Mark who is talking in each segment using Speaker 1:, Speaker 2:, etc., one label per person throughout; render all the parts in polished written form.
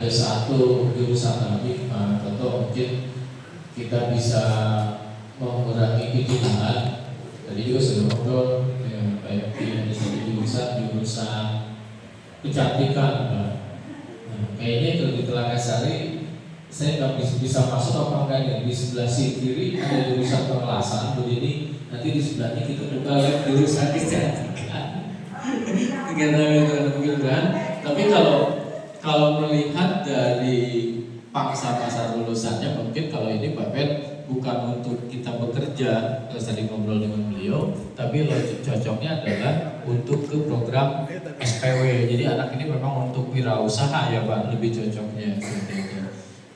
Speaker 1: ada satu jurusan lagi Pak Toto, mungkin kita bisa mengurangi kejenuhan. Tadi juga sudah ngobrol dengan Pak Yofi, ada satu jurusan kecantikan Pak. Nah, kayaknya kalau di Telaga Sari saya nggak bisa masuk apa enggak ya. Di sebelah kiri ada jurusan pengelasan, begini nanti di sebelahnya kita buka lab jurusan kecantikan. Kita mungkin kan. Tapi kalau melihat dari pangsa pasar lulusannya, mungkin kalau ini Pak Ben bukan untuk kita bekerja, kalau tadi ngobrol dengan beliau, tapi cocoknya adalah untuk ke program SPW. Jadi anak ini memang untuk wirausaha ya Pak, lebih cocoknya seperti itu.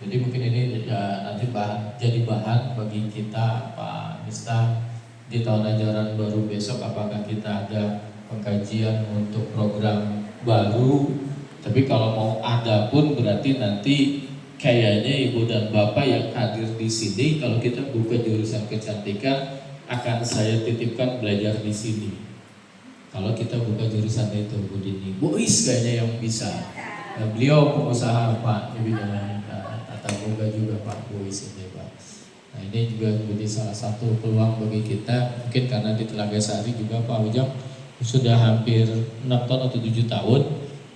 Speaker 1: Jadi mungkin ini ya, nanti jadi bahan bagi kita Pak Mista di tahun ajaran baru besok, apakah kita ada pengkajian untuk program baru. Tapi kalau mau ada pun berarti nanti kayaknya Ibu dan Bapak yang hadir di sini, kalau kita buka jurusan kecantikan akan saya titipkan belajar di sini. Kalau kita buka jurusan itu, Bu Dini, Bu Is kayaknya yang bisa. Beliau pengusaha Pak, Tata Boga juga Pak Bu Is ini Pak. Nah ini juga menjadi salah satu peluang bagi kita, mungkin karena di Telaga Sari juga Pak Ujang sudah hampir 6 tahun atau 7 tahun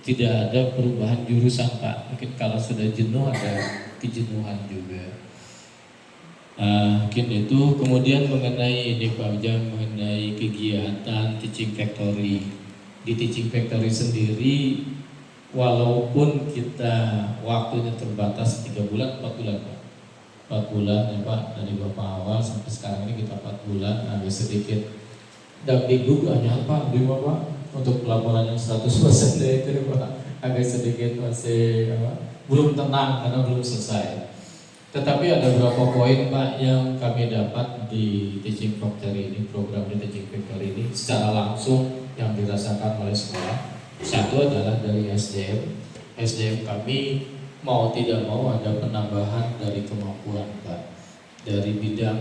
Speaker 1: tidak ada perubahan jurusan Pak. Mungkin kalau sudah jenuh ada kejenuhan juga. Mungkin itu. Kemudian mengenai ini Pak Ujang, mengenai kegiatan Teaching Factory. Di Teaching Factory sendiri, walaupun kita waktunya terbatas 3 bulan, 4 bulan Pak. 4 bulan ya Pak, dari Bapak awal sampai sekarang ini kita 4 bulan, agak sedikit dagdikduk hanya Pak, di Bapak untuk pelaporan yang 100% dari itu Pak, agak sedikit masih belum tenang karena belum selesai. Tetapi ada beberapa poin Pak yang kami dapat di Teaching Factory ini, program di Teaching Factory ini secara langsung yang dirasakan oleh sekolah. Satu adalah dari SDM kami mau tidak mau ada penambahan dari kemampuan Pak, dari bidang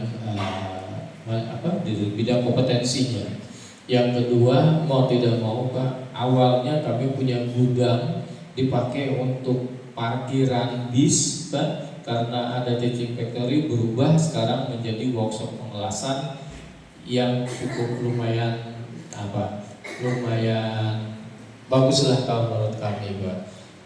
Speaker 1: dari bidang kompetensinya. Yang kedua, mau tidak mau Pak, awalnya kami punya gudang dipakai untuk parkiran bis Pak, karena ada Teaching Factory berubah sekarang menjadi workshop pengelasan yang cukup lumayan baguslah kalau menurut kami Pak.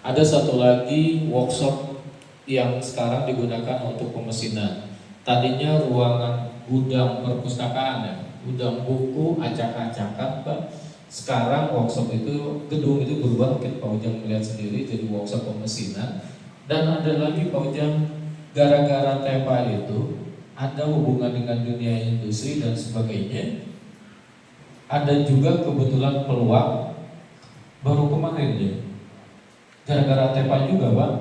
Speaker 1: Ada satu lagi workshop yang sekarang digunakan untuk pemesinan. Tadinya ruangan gudang perpustakaan ya, gudang buku, acak-acakan Pak. Sekarang workshop itu, gedung itu berubah, mungkin Pak Ujang melihat sendiri, jadi workshop pemesinan. Dan ada lagi Pak Ujang, gara-gara TEPA itu ada hubungan dengan dunia industri dan sebagainya. Ada juga kebetulan peluang baru kemarin ya, gara-gara TEPA juga Pak,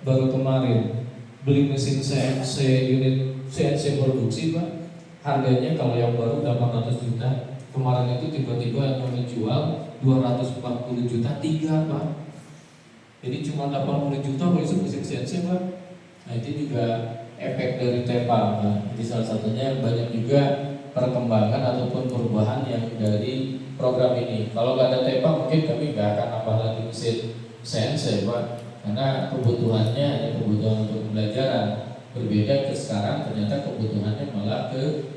Speaker 1: baru kemarin beli mesin CNC, unit CNC produksi Pak, harganya kalau yang baru 800 juta, kemarin itu tiba-tiba yang menjual 240 juta 3 Pak. Jadi cuma 80 juta itu mesin CNC Pak. Nah itu juga efek dari TEPA Pak. Jadi salah satunya banyak juga perkembangan ataupun perubahan yang dari program ini. Kalau nggak ada TEPA mungkin kami nggak akan nambah lagi mesin CNC Pak, karena kebutuhannya hanya kebutuhan untuk pembelajaran. Berbeda ke sekarang ternyata kebutuhannya malah ke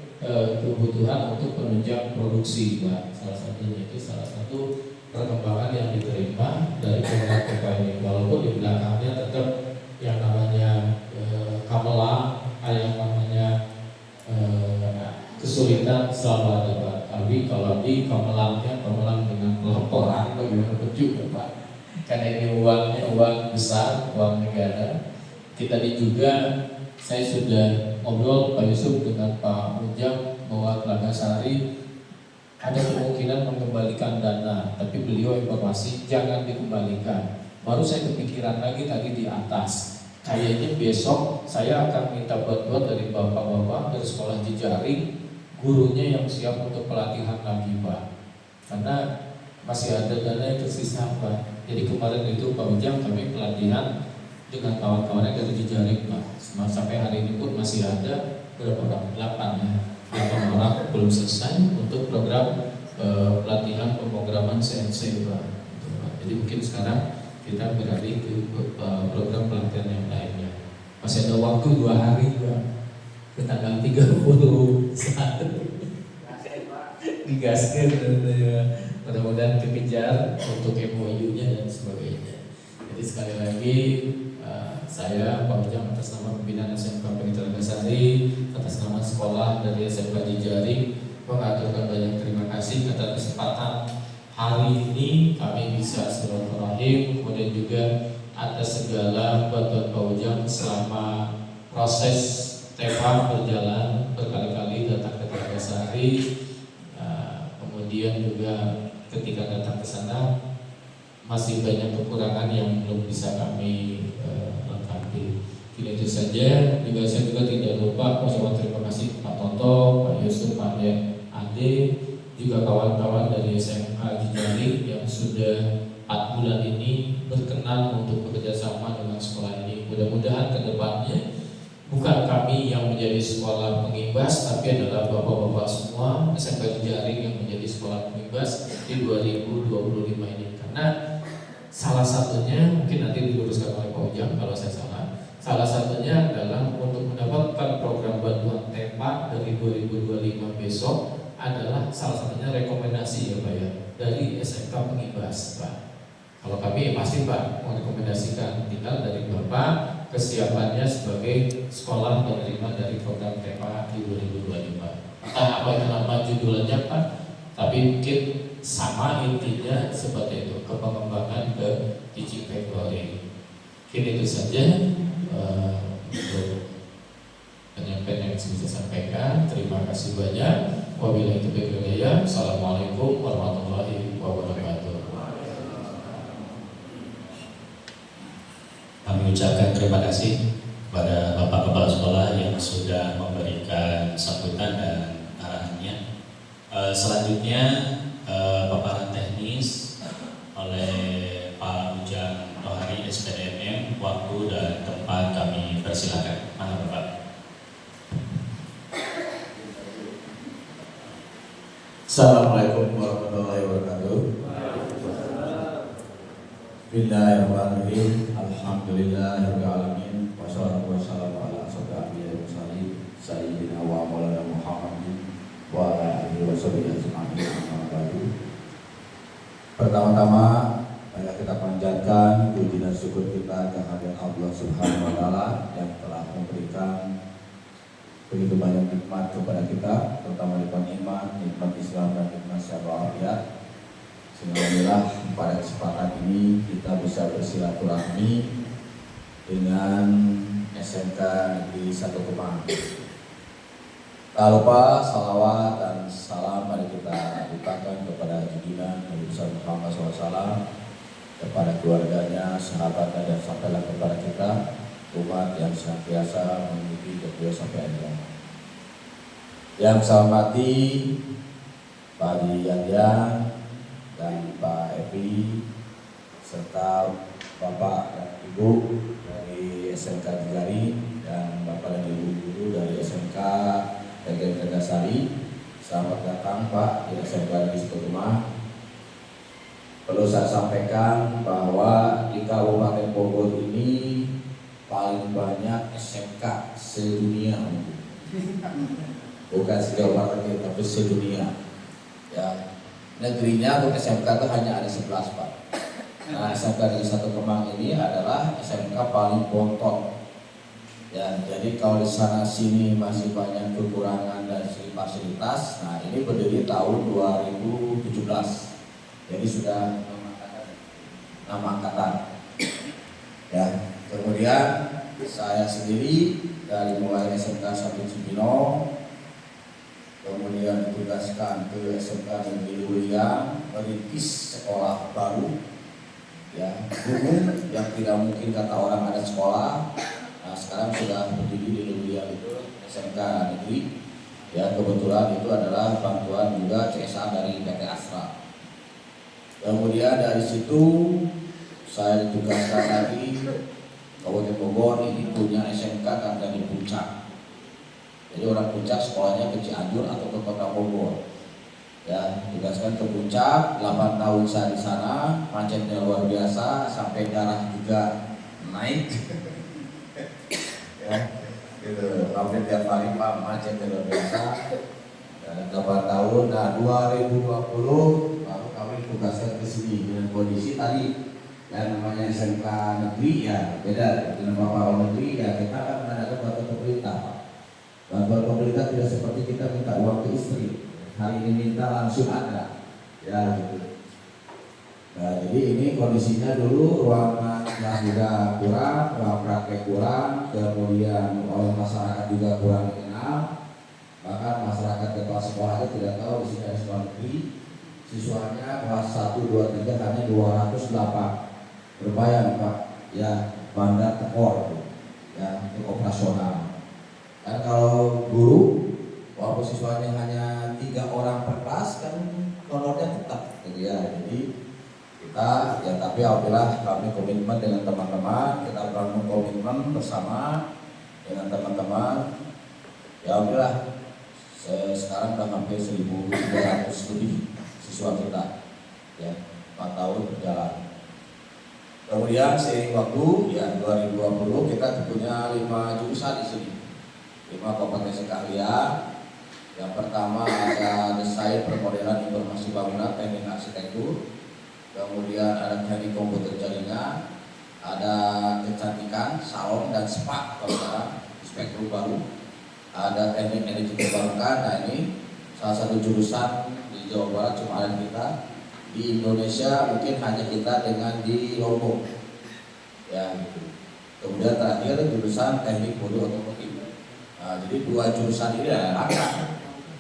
Speaker 1: kebutuhan untuk penunjang produksi Pak. Salah satunya itu salah satu perkembangan yang diterima dari program TEPA ini. Walaupun di belakangnya tetap yang namanya kamelang, yang namanya kesulitan selalu ada Pak. Tapi kalau di kamelangnya, kamelang dengan pelaporan bagaimana juga Pak. Karena ini uangnya uang besar, uang negara. Kita juga, saya sudah ngobrol Pak Yusuf dengan Pak Ujang bahwa Telaga Sari ada kemungkinan mengembalikan dana, tapi beliau informasi jangan dikembalikan. Baru saya kepikiran lagi tadi di atas, kayaknya besok saya akan minta bantuan dari bapak-bapak dari sekolah jejaring, gurunya yang siap untuk pelatihan lagi Pak, karena masih ada dana yang tersisa Pak. Jadi kemarin itu Pak Ujang kami pelatihan dengan kawan-kawannya dari jejaring Pak. Sampai hari ini pun masih ada berapa orang? 8 orang belum selesai untuk program pelatihan pemrograman CNC Pak. Jadi mungkin sekarang kita beralih ke program pelatihan Masih ada waktu 2 hari juga ke tanggal 31 digaskan, mudah-mudahan kekejar untuk MOU-nya dan sebagainya. Jadi sekali lagi saya Pak Ujang atas nama pimpinan SMK Penitra Gasari, atas nama sekolah dari SMK Jejaring mengaturkan banyak terima kasih atas kesempatan hari ini kami bisa silaturahim, kemudian juga atas segala bantuan Pak Ujang selama proses TEPA berjalan berkali-kali datang ke Gasari. Kemudian juga ketika datang ke sana masih banyak kekurangan yang belum bisa kami lengkapi. Jadi itu saja. Juga saya juga tidak lupa mengucapkan terima kasih Pak Toto, Pak Yusuf, Pak Ade, juga kawan-kawan dari SMK Jejaring yang sudah 4 bulan ini berkenan untuk bekerja sama dengan sekolah ini. Mudah-mudahan ke depannya bukan kami yang menjadi sekolah pengimbas, tapi adalah bapak-bapak semua SMK Jejaring yang menjadi sekolah pengimbas di 2025 ini. Karena salah satunya, mungkin nanti diluruskan oleh Pak Ujang kalau saya salah, salah satunya adalah untuk mendapatkan program bantuan TEPA dari 2025 besok adalah salah satunya rekomendasi ya Pak ya, dari SMK pengimbas Pak. Kalau kami pasti Pak merekomendasikan, tinggal dari Bapak kesiapannya sebagai sekolah penerima dari program TEPA di 2025. Entah apa itu nama judulnya Pak, tapi mungkin sama intinya seperti itu, pengembangan ke teaching factory. Mungkin itu saja untuk penyampaian yang bisa saya sampaikan. Terima kasih banyak. Wabillahi taufiq wal hidayah. Assalamualaikum warahmatullahi wabarakatuh.
Speaker 2: Kami ucapkan terima kasih kepada Bapak Kepala Sekolah yang sudah memberikan sambutan dan arahannya. Selanjutnya paparan teknis oleh Pak Ujang Tohari SPDMM. Waktu dan tempat kami persilakan. Mana Bapak?
Speaker 3: Assalamualaikum warahmatullahi wabarakatuh. Bismillahirrahmanirrahim. Alhamdulillahirabbil alamin. Wassalatu wassalamu ala asyrofil anbiya'i wal mursalin sayyidina wa maulana Muhammadin wa ala alihi washabihi ajma'in. Amma ba'du. Pertama-tama marilah kita panjatkan puji dan syukur kita kehadirat Allah Subhanahu wa taala yang telah memberikan begitu banyak nikmat kepada kita, terutama nikmat iman, nikmat Islam dan nikmat syariat. Alhamdulillah pada kesempatan ini kita bisa bersilaturahmi dengan SMK Negeri 1 Kemang. Tak lupa salawat dan salam mari kita limpahkan kepada junjungan Nabi Muhammad SAW, kepada keluarganya, sahabatnya, dan sampailah kepada kita umat yang senantiasa mengikuti beliau sampai akhir zaman. Yang saya hormati Pak Haji Yanyan dan Pak Evi serta Bapak dan Ibu dari SMK Jejaring dan Bapak dan Ibu guru dari SMK PGRI Gasari. Selamat datang Pak di SMK Negeri 1 Kemang. Perlu saya sampaikan bahwa di Kabupaten Bogor ini paling banyak SMK sedunia, bukan sejauh Barat tapi sedunia. Ya. Negerinya untuk SMK itu hanya ada 11 Pak. Nah SMK Negeri 1 Kemang ini adalah SMK paling bontot. Ya, jadi kalau di sana sini masih banyak kekurangan dari segi fasilitas. Nah ini berdiri tahun 2017. Jadi sudah 6 angkatan. Ya, kemudian saya sendiri dari mulai SMK 1 Cibinong, kemudian ditugaskan ke SMK Negeri Luliang merintis sekolah baru, ya umum yang tidak mungkin kata orang ada sekolah. Nah sekarang sudah berdiri di Luliang itu SMK Negeri, ya kebetulan itu adalah bantuan juga CSA dari PT Astra. Kemudian dari situ saya ditugaskan lagi Kabupaten Bogor ini punya SMK karena di Puncak. Jadi orang Puncak sekolahnya ke Cianjur atau ke Kota Bogor. Ya, tugaskan ke Puncak, 8 tahun saya di sana, macetnya luar biasa sampai darah juga naik. Ya, gitu. Hampir tiap hari Pak macet luar biasa. 8 tahun, nah 2020 baru kami tugaskan ke sini dengan kondisi tadi yang namanya SMK negeri ya beda dengan Bapak negeri ya kita kan mengadakan bantuan pemerintah Pak. Bantuan pemerintah tidak seperti kita minta uang ke istri, hari ini minta langsung ada ya gitu. Nah jadi ini kondisinya dulu ruangan yang juga kurang, ruang praktek kurang, kemudian oleh masyarakat juga kurang dikenal. Bahkan masyarakat kepala sekolah aja tidak tahu di sini ada sekolah negeri. Siswanya kelas 1, 2, 3 hanya 208. Berbayang Pak, ya bandar tekor ya untuk operasional. Dan kalau guru, walaupun siswanya hanya 3 orang per kelas kan honornya tetap gitu ya. Jadi kita ya tapi alhamdulillah kami komitmen dengan teman-teman, kita bangun komitmen bersama dengan teman-teman. Ya alhamdulillah sekarang sudah hampir 1.300 lebih siswa kita ya 4 tahun berjalan. Kemudian seiring waktu ya 2020 kita punya 5 jurusan di sini, 5 kompetensi keahlian. Yang pertama ada desain permodelan informasi bangunan, teknik arsitektur. Kemudian ada teknik komputer jaringan, ada kecantikan, salon dan spa kalau sekarang spektrum baru. Ada teknik energi terbarukan. Nah ini salah satu jurusan di Jawa Barat cuma ada kita. Di Indonesia mungkin hanya kita dengan di Lombok ya gitu. Kemudian terakhir jurusan teknik bodi otomotif. Nah, jadi 2 jurusan ini ada langka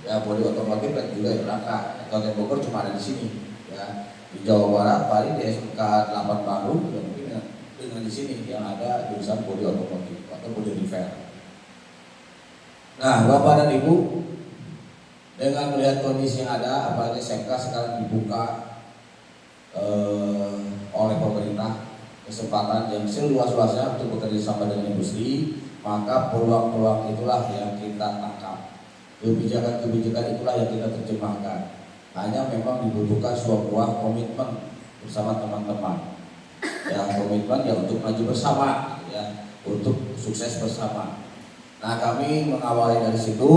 Speaker 3: ya, bodi otomotif dan juga langka. Kalau Bogor cuma ada di sini ya. Di Jawa Barat paling di SMK 8 Bandung ya mungkin dengan di sini yang ada jurusan bodi otomotif atau bodi repair. Nah, Bapak dan Ibu, dengan melihat kondisi yang ada, apalagi SMK sekarang dibuka oleh pemerintah kesempatan yang seluas-luasnya untuk bekerja sama dengan industri, maka peluang-peluang itulah yang kita tangkap. Kebijakan-kebijakan itulah yang kita terjemahkan. Hanya memang dibutuhkan sebuah komitmen bersama teman-teman. Ya, komitmen ya untuk maju bersama, ya, untuk sukses bersama. Nah kami mengawali dari situ,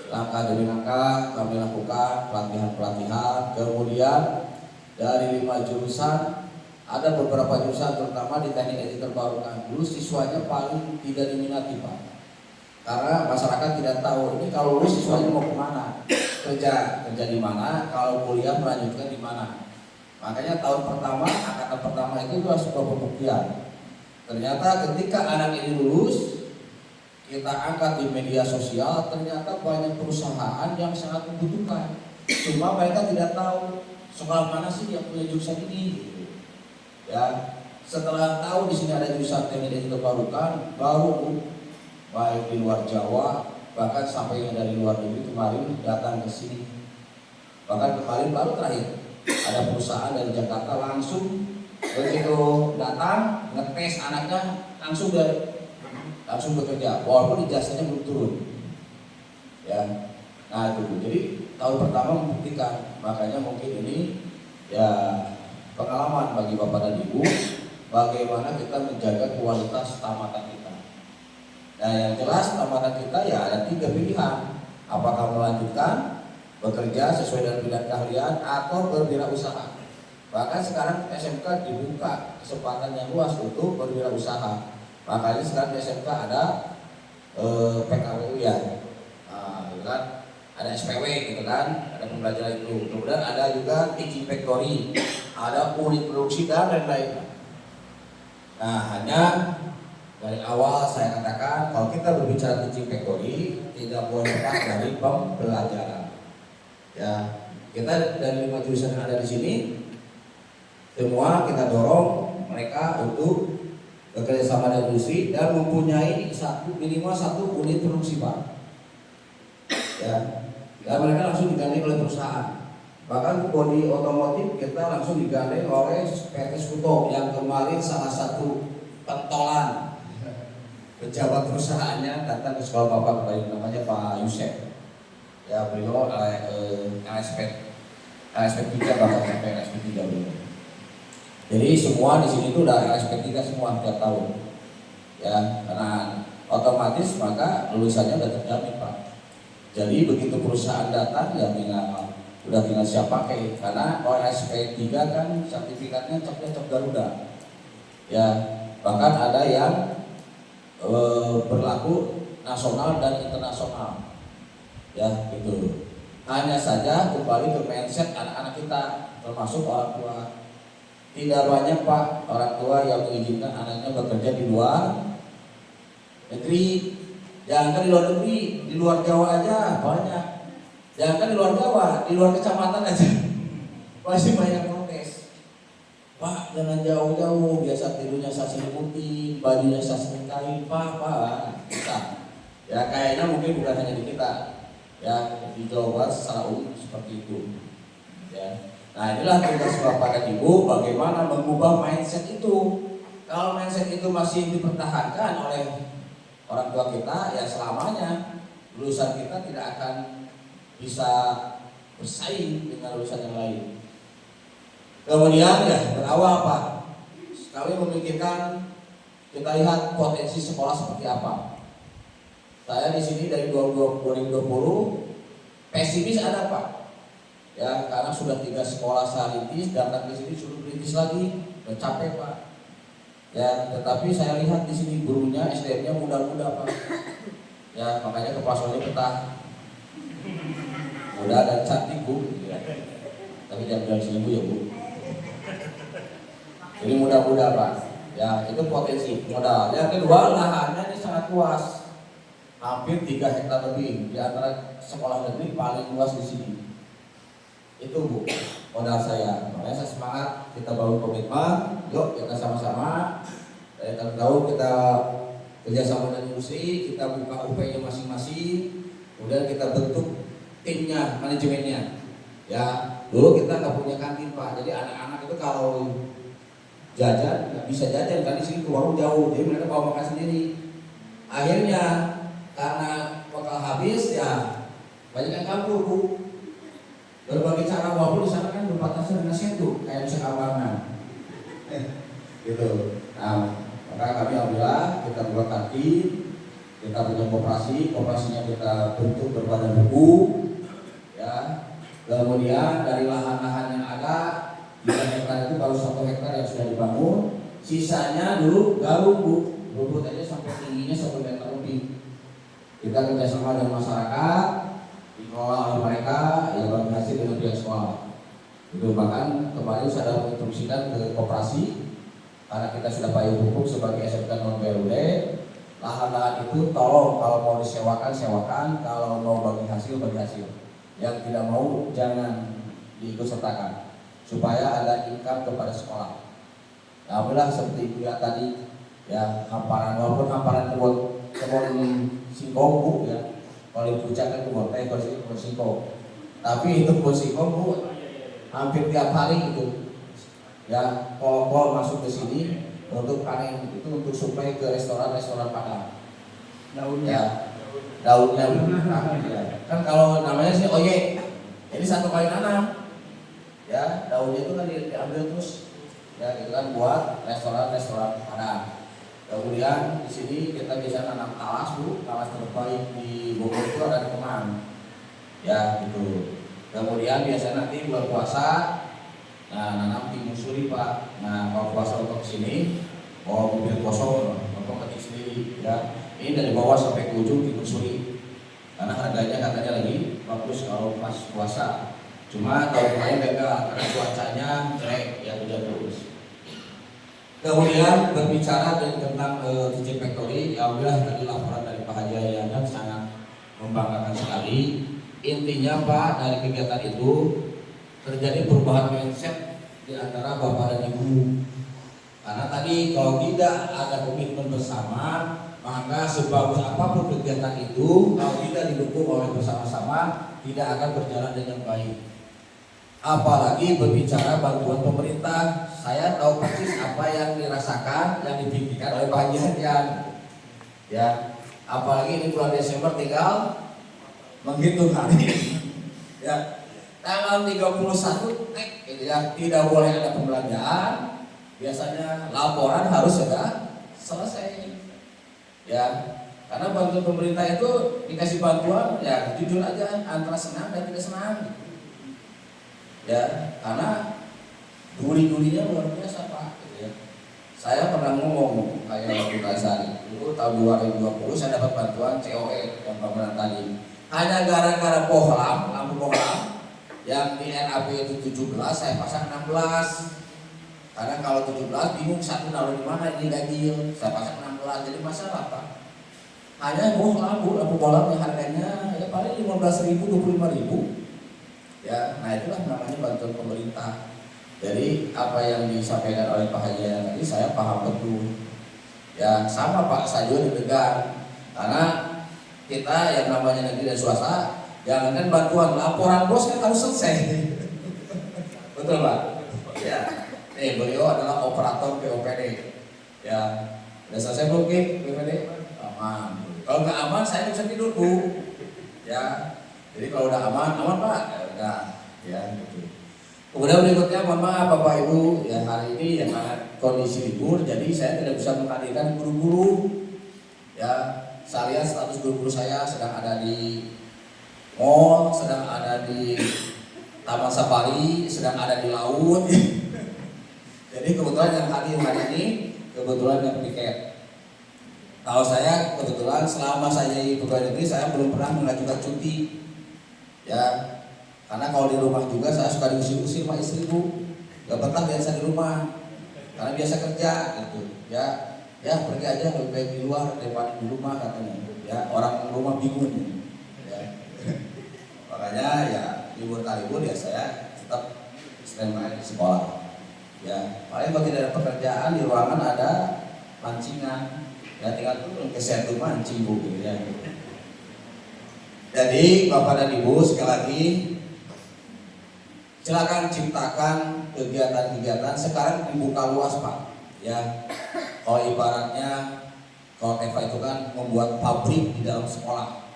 Speaker 3: langkah demi langkah kami lakukan pelatihan-pelatihan. Kemudian dari 5 jurusan ada beberapa jurusan terutama di teknik energi terbarukan. Dulu siswanya paling tidak diminati Pak, karena masyarakat tidak tahu ini kalau lulus siswanya mau kemana, kerja di mana, kalau kuliah melanjutkan di mana. Makanya tahun pertama, angkatan pertama itu adalah sebuah pembuktian. Ternyata ketika anak ini lulus, kita angkat di media sosial, ternyata banyak perusahaan yang sangat membutuhkan. Cuma mereka tidak tahu sekolah mana sih yang punya jurusan ini. Ya, setelah tahu di sini ada jurusan teknik energi terbarukan, baru baik di luar Jawa, bahkan sampai yang dari luar negeri kemarin datang ke sini. Bahkan kemarin baru terakhir ada perusahaan dari Jakarta langsung begitu datang ngetes anaknya langsung bekerja, walaupun ijazahnya belum turun. Ya, nah itu. Jadi tahun pertama membuktikan, makanya mungkin ini ya pengalaman bagi Bapak dan Ibu, bagaimana kita menjaga kualitas tamatan kita. Nah yang jelas tamatan kita ya ada 3 pilihan, apakah melanjutkan bekerja sesuai dengan bidang keahlian atau berwirausaha. Bahkan sekarang SMK dibuka kesempatan yang luas untuk berwirausaha. Makanya sekarang di SMK ada PKWU ya, gitu kan, ada SPW gitu kan, ada pembelajaran itu. Kemudian ada juga teaching factory, ada unit produksi dan lain-lain. Nah hanya dari awal saya katakan kalau kita berbicara teaching factory tidak boleh lepas dari pembelajaran. Ya, kita dari 5 jurusan yang ada di sini semua kita dorong mereka untuk bekerja sama dengan industri dan mempunyai minimal satu unit produksi Pak. Ya, dan mereka langsung digandeng oleh perusahaan. Bahkan bodi otomotif kita langsung digandeng oleh PT Skuto yang kemarin salah satu pentolan pejabat perusahaannya datang ke sekolah Bapak kemarin, namanya Pak Yusef. Ya beliau LSP 3 bahkan sampai LSP 3 beliau. Jadi semua di sini itu udah LSP 3 semua tiap tahun. ya, karena otomatis maka lulusannya udah terjamin Pak. Jadi begitu perusahaan datang ya tinggal siap pakai, karena OSP 3 kan sertifikatnya capnya cap Garuda ya, bahkan ada yang berlaku nasional dan internasional ya gitu. Hanya saja kembali ke mindset anak-anak kita, termasuk orang tua. Tidak banyak Pak orang tua yang mengizinkan anaknya bekerja di luar negeri. Jangan di luar negeri, di luar Jawa aja banyak. Jangan di luar Jawa, di luar kecamatan aja masih banyak protes. Pak, jangan jauh-jauh, biasa tidurnya saya selimutin, bajunya saya selingkahin, Pak. Bisa. Ya kayaknya mungkin bukan hanya di kita, ya di Jawa Barat secara umum seperti itu. Ya. Nah inilah tugas Bapak dan Ibu, bagaimana mengubah mindset itu. Kalau mindset itu masih dipertahankan oleh orang tua kita, ya selamanya lulusan kita tidak akan bisa bersaing dengan lulusan yang lain. Kemudian ya berawal Pak, kami memikirkan, kita lihat potensi sekolah seperti apa. Saya di sini dari 2020 pesimis ada Pak, ya karena sudah 3 sekolah saya rintis, datang di sini suruh rintis lagi, udah capek Pak. Ya tetapi saya lihat di sini gurunya, SDM-nya muda-muda Pak. Ya makanya kepasuannya betah, muda dan cantik Bu. Ya. Tapi jangan bilang sini Bu ya Bu. Jadi mudah-mudah Pak, ya itu potensi modal. Yang kedua, lahannya ini sangat luas, hampir 3 hektar lebih, di antara sekolah negeri paling luas di sini. Itu Bu, modal saya. Makanya saya semangat, kita bangun komitmen, yuk kita sama-sama. Dari tahun kita kerjasama dengan industri, kita buka UP-nya masing-masing, kemudian kita bentuk timnya, manajemennya. Ya, dulu kita nggak punya kantin Pak, jadi anak-anak itu kalau jajan nggak bisa jajan karena di sini ke warung jauh, jadi mereka bawa makan sendiri. Akhirnya karena bakal habis ya banyak yang kabur Bu. Berbagai cara, walaupun di sana kan berpatasnya dengan Setu kayak Nusa Kambangan, gitu. Nah maka kami alhamdulillah kita buka kantin, kita punya kooperasinya kita bentuk berbadan hukum, ya. Kemudian dari lahan-lahan yang ada 3 hektar itu baru 1 hektar yang sudah dibangun, sisanya dulu garung Bu, rumput aja sampai tingginya 1 meter lebih. Kita kerjasama dengan masyarakat, dikelola oleh mereka, yang bagi hasil dengan pihak sekolah. Itu bahkan kemarin saya menginstruksikan ke koperasi, karena kita sudah payung hukum sebagai SMK non BUD, lahan-lahan itu tolong kalau mau disewakan sewakan, kalau mau bagi hasil bagi hasil. Yang tidak mau jangan diikut sertakan, supaya ada income kepada sekolah. Nah, alhamdulillah seperti itu ya tadi, ya hamparan, walaupun hamparan kebun singkong Bu ya, kalau di puncak kan kebun singkong, tapi itu kebun singkong Bu hampir tiap hari gitu, ya kol masuk ke sini untuk panen, itu untuk suplai ke restoran Padang. Daunnya ya. Kan kalau namanya sih oyek, jadi 1 kali nanam. Ya, daunnya itu kan diambil terus, ya itu kan buat restoran Padang. Kemudian di sini kita bisa nanam talas Bu, talas terbaik di Bogor itu ada di Kemang, ya gitu. Kemudian biasanya nanti bulan puasa, nah nanam timun suri Pak. Nah kalau puasa untuk sini, bawa mobil kosong, untuk ketik sendiri, ya. Ini dari bawah sampai ke ujung timun suri, karena harganya katanya lagi bagus kalau pas puasa. Cuma tahun kemarin gagal karena cuacanya jelek, ya hujan terus. Kemudian berbicara tentang Kitchen Factory, ya alhamdulillah tadi laporan dari Pak Haji Ayana sangat membanggakan sekali. Intinya Pak, dari kegiatan itu terjadi perubahan mindset di antara Bapak dan Ibu. Karena tadi kalau tidak ada komitmen bersama, maka sebagus apapun kegiatan itu, kalau tidak didukung oleh bersama-sama, tidak akan berjalan dengan baik. Apalagi berbicara bantuan pemerintah, saya tahu persis apa yang dirasakan, yang dipikirkan oleh Pak Haji. Ya, apalagi ini bulan Desember tinggal menghitung hari. Ya, tanggal 31 gitu ya, tidak boleh ada pembelanjaan. Biasanya laporan harus sudah selesai. Ya, karena bantuan pemerintah itu dikasih bantuan ya jujur aja antara senang dan tidak senang. Ya, karena duri-durinya luar biasa Pak. Gitu ya. Saya pernah ngomong kayak waktu Kasari itu tahun 2020 saya dapat bantuan COE yang bangunan tadi. Hanya gara-gara bohlam, lampu bohlam yang di NAP itu 17 saya pasang 16. Karena kalau 17 bingung satu naruh di mana ini ganjil, saya pasang 16 jadi masalah Pak. Hanya lampu bohlam yang harganya ya paling 15.000 25.000. Ya, nah itulah namanya bantuan pemerintah. Jadi apa yang disampaikan oleh Pak Haji yang tadi saya paham betul. Ya sama Pak, saya juga deg-degan karena kita yang namanya negeri dan swasta, jangankan bantuan, laporan bos kan harus selesai. Betul Pak? Ya. Beliau adalah operator POPD. Ya, udah selesai belum POPD? Aman. Kalau nggak aman saya bisa tidur Bu. Ya. Jadi kalau udah aman Pak. Ya udah. Ya gitu. Kemudian berikutnya mohon maaf Bapak Ibu, ya hari ini yang kondisi libur, jadi saya tidak bisa menghadirkan guru-guru. Ya, saya lihat status guru-guru saya sedang ada di mall, sedang ada di taman safari, sedang ada di laut. Jadi kebetulan yang hadir hari ini kebetulan yang piket. Tahu saya kebetulan selama saya di pegawai negeri saya belum pernah mengajukan cuti. Ya. Karena kalau di rumah juga saya suka diusir-usir sama istri Bu. Gak betah biasa di rumah. Karena biasa kerja gitu. Ya pergi aja lebih baik di luar daripada di rumah katanya. Ya orang rumah bingung. Ya. Makanya ya libur ya saya tetap standby di sekolah. Ya paling kalau tidak ada pekerjaan di ruangan ada pancingan. Ya tinggal turun ke sentu mancing Bu gitu ya. Jadi Bapak dan Ibu sekali lagi silakan ciptakan kegiatan-kegiatan sekarang dibuka luas Pak. Ya, kalau ibaratnya kalau TEFA itu kan membuat pabrik di dalam sekolah.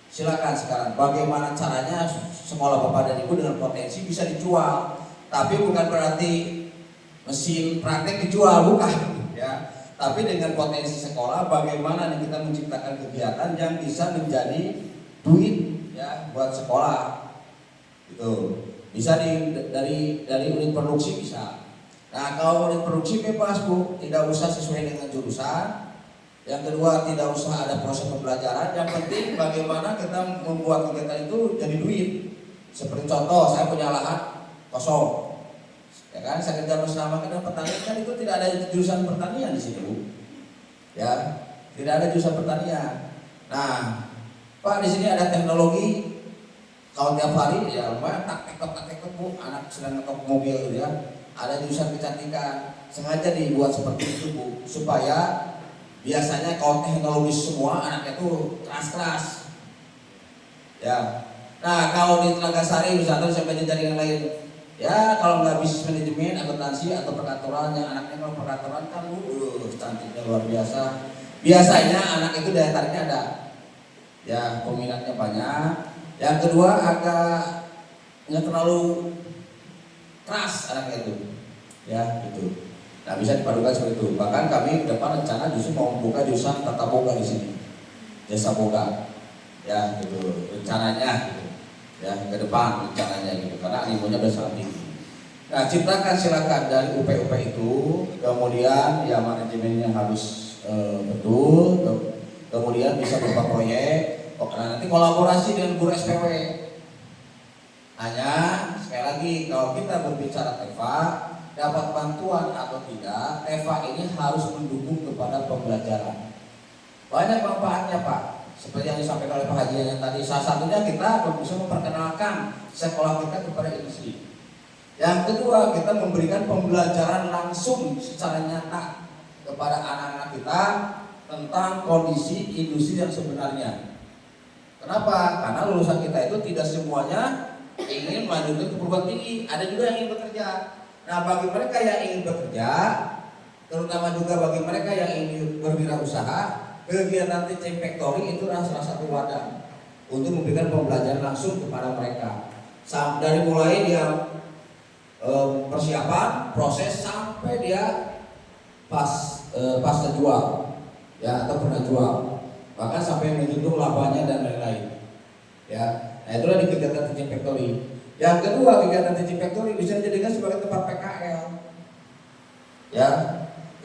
Speaker 3: Silakan sekarang. Bagaimana caranya sekolah Bapak dan Ibu dengan potensi bisa dijual. Tapi bukan berarti mesin praktek dijual, bukan. Ya, tapi dengan potensi sekolah, bagaimana kita menciptakan kegiatan yang bisa menjadi duit ya buat sekolah. Itu. Bisa dari unit produksi bisa. Nah kalau unit produksi bebas Bu, tidak usah sesuai dengan jurusan. Yang kedua tidak usah ada proses pembelajaran. Yang penting bagaimana kita membuat kegiatan itu jadi duit. Seperti contoh saya punya lahan kosong, ya kan saya kerja bersama dengan pertanian kan itu tidak ada jurusan pertanian di sini Bu. Ya tidak ada jurusan pertanian. Nah Pak di sini ada teknologi. Kalau tiap hari ya lumayan tak tektok Bu, anak sedang ngetok mobil ya. Ada jurusan kecantikan, sengaja dibuat seperti itu Bu, supaya biasanya kalau teknologi semua anaknya itu keras-keras. Ya. Nah kalau di Telaga Sari misalnya sampai jenjang yang lain, ya kalau nggak bisnis manajemen, akuntansi atau perkantoran, yang anaknya kalau perkantoran kan cantiknya luar biasa. Biasanya anak itu daya tariknya ada, ya peminatnya banyak. Yang kedua agak nggak terlalu keras anaknya itu, ya gitu. Nah bisa dipadukan seperti itu. Bahkan kami ke depan rencana justru mau membuka jurusan tata boga di sini, jasa boga, ya gitu rencananya, gitu. Ya ke depan rencananya gitu. Karena ilmunya sudah sangat tinggi. Nah ciptakan silakan dari UP itu, kemudian ya manajemennya harus betul, kemudian bisa berupa proyek. Nah, nanti kolaborasi dengan guru SPW. Hanya sekali lagi kalau kita berbicara TEFA dapat bantuan atau tidak, TEFA ini harus mendukung kepada pembelajaran. Banyak manfaatnya Pak. Seperti yang disampaikan oleh Pak Haji yang tadi, salah satunya kita bisa memperkenalkan sekolah kita kepada industri. Yang kedua kita memberikan pembelajaran langsung secara nyata kepada anak-anak kita tentang kondisi industri yang sebenarnya. Kenapa? Karena lulusan kita itu tidak semuanya ingin melanjutkan ke perguruan tinggi, ada juga yang ingin bekerja. Nah bagi mereka yang ingin bekerja, terutama juga bagi mereka yang ingin berwirausaha, kegiatan Teaching Factory itu salah satu wadah untuk memberikan pembelajaran langsung kepada mereka. Dari mulai dia persiapan, proses sampai dia pas terjual. ya atau pernah jual, bahkan sampai menghitung labanya dan lain-lain. Ya, nah itulah di kegiatan Teaching Factory. Yang kedua, kegiatan Teaching Factory bisa dijadikan sebagai tempat PKL. Ya,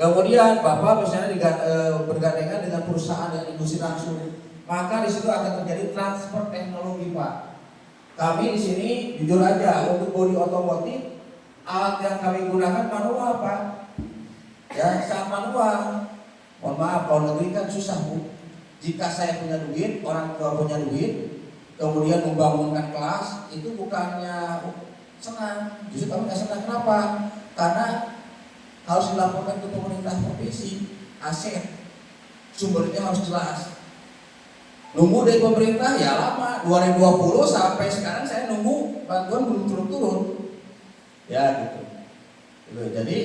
Speaker 3: kemudian Bapak misalnya bergandengan dengan perusahaan dan industri langsung, maka di situ akan terjadi transfer teknologi, Pak. Kami di sini jujur aja untuk bodi otomotif, alat yang kami gunakan manual, Pak. Ya, sangat manual. Mohon maaf, kalau negeri kan susah, Bu. Jika saya punya duit, orang tua punya duit, kemudian membangunkan kelas, itu bukannya senang, justru kami nggak senang. Kenapa? Karena harus dilaporkan ke pemerintah provinsi, aset, sumbernya harus jelas. Nunggu dari pemerintah ya lama, 2020 sampai sekarang saya nunggu bantuan belum turun-turun. Ya gitu. Jadi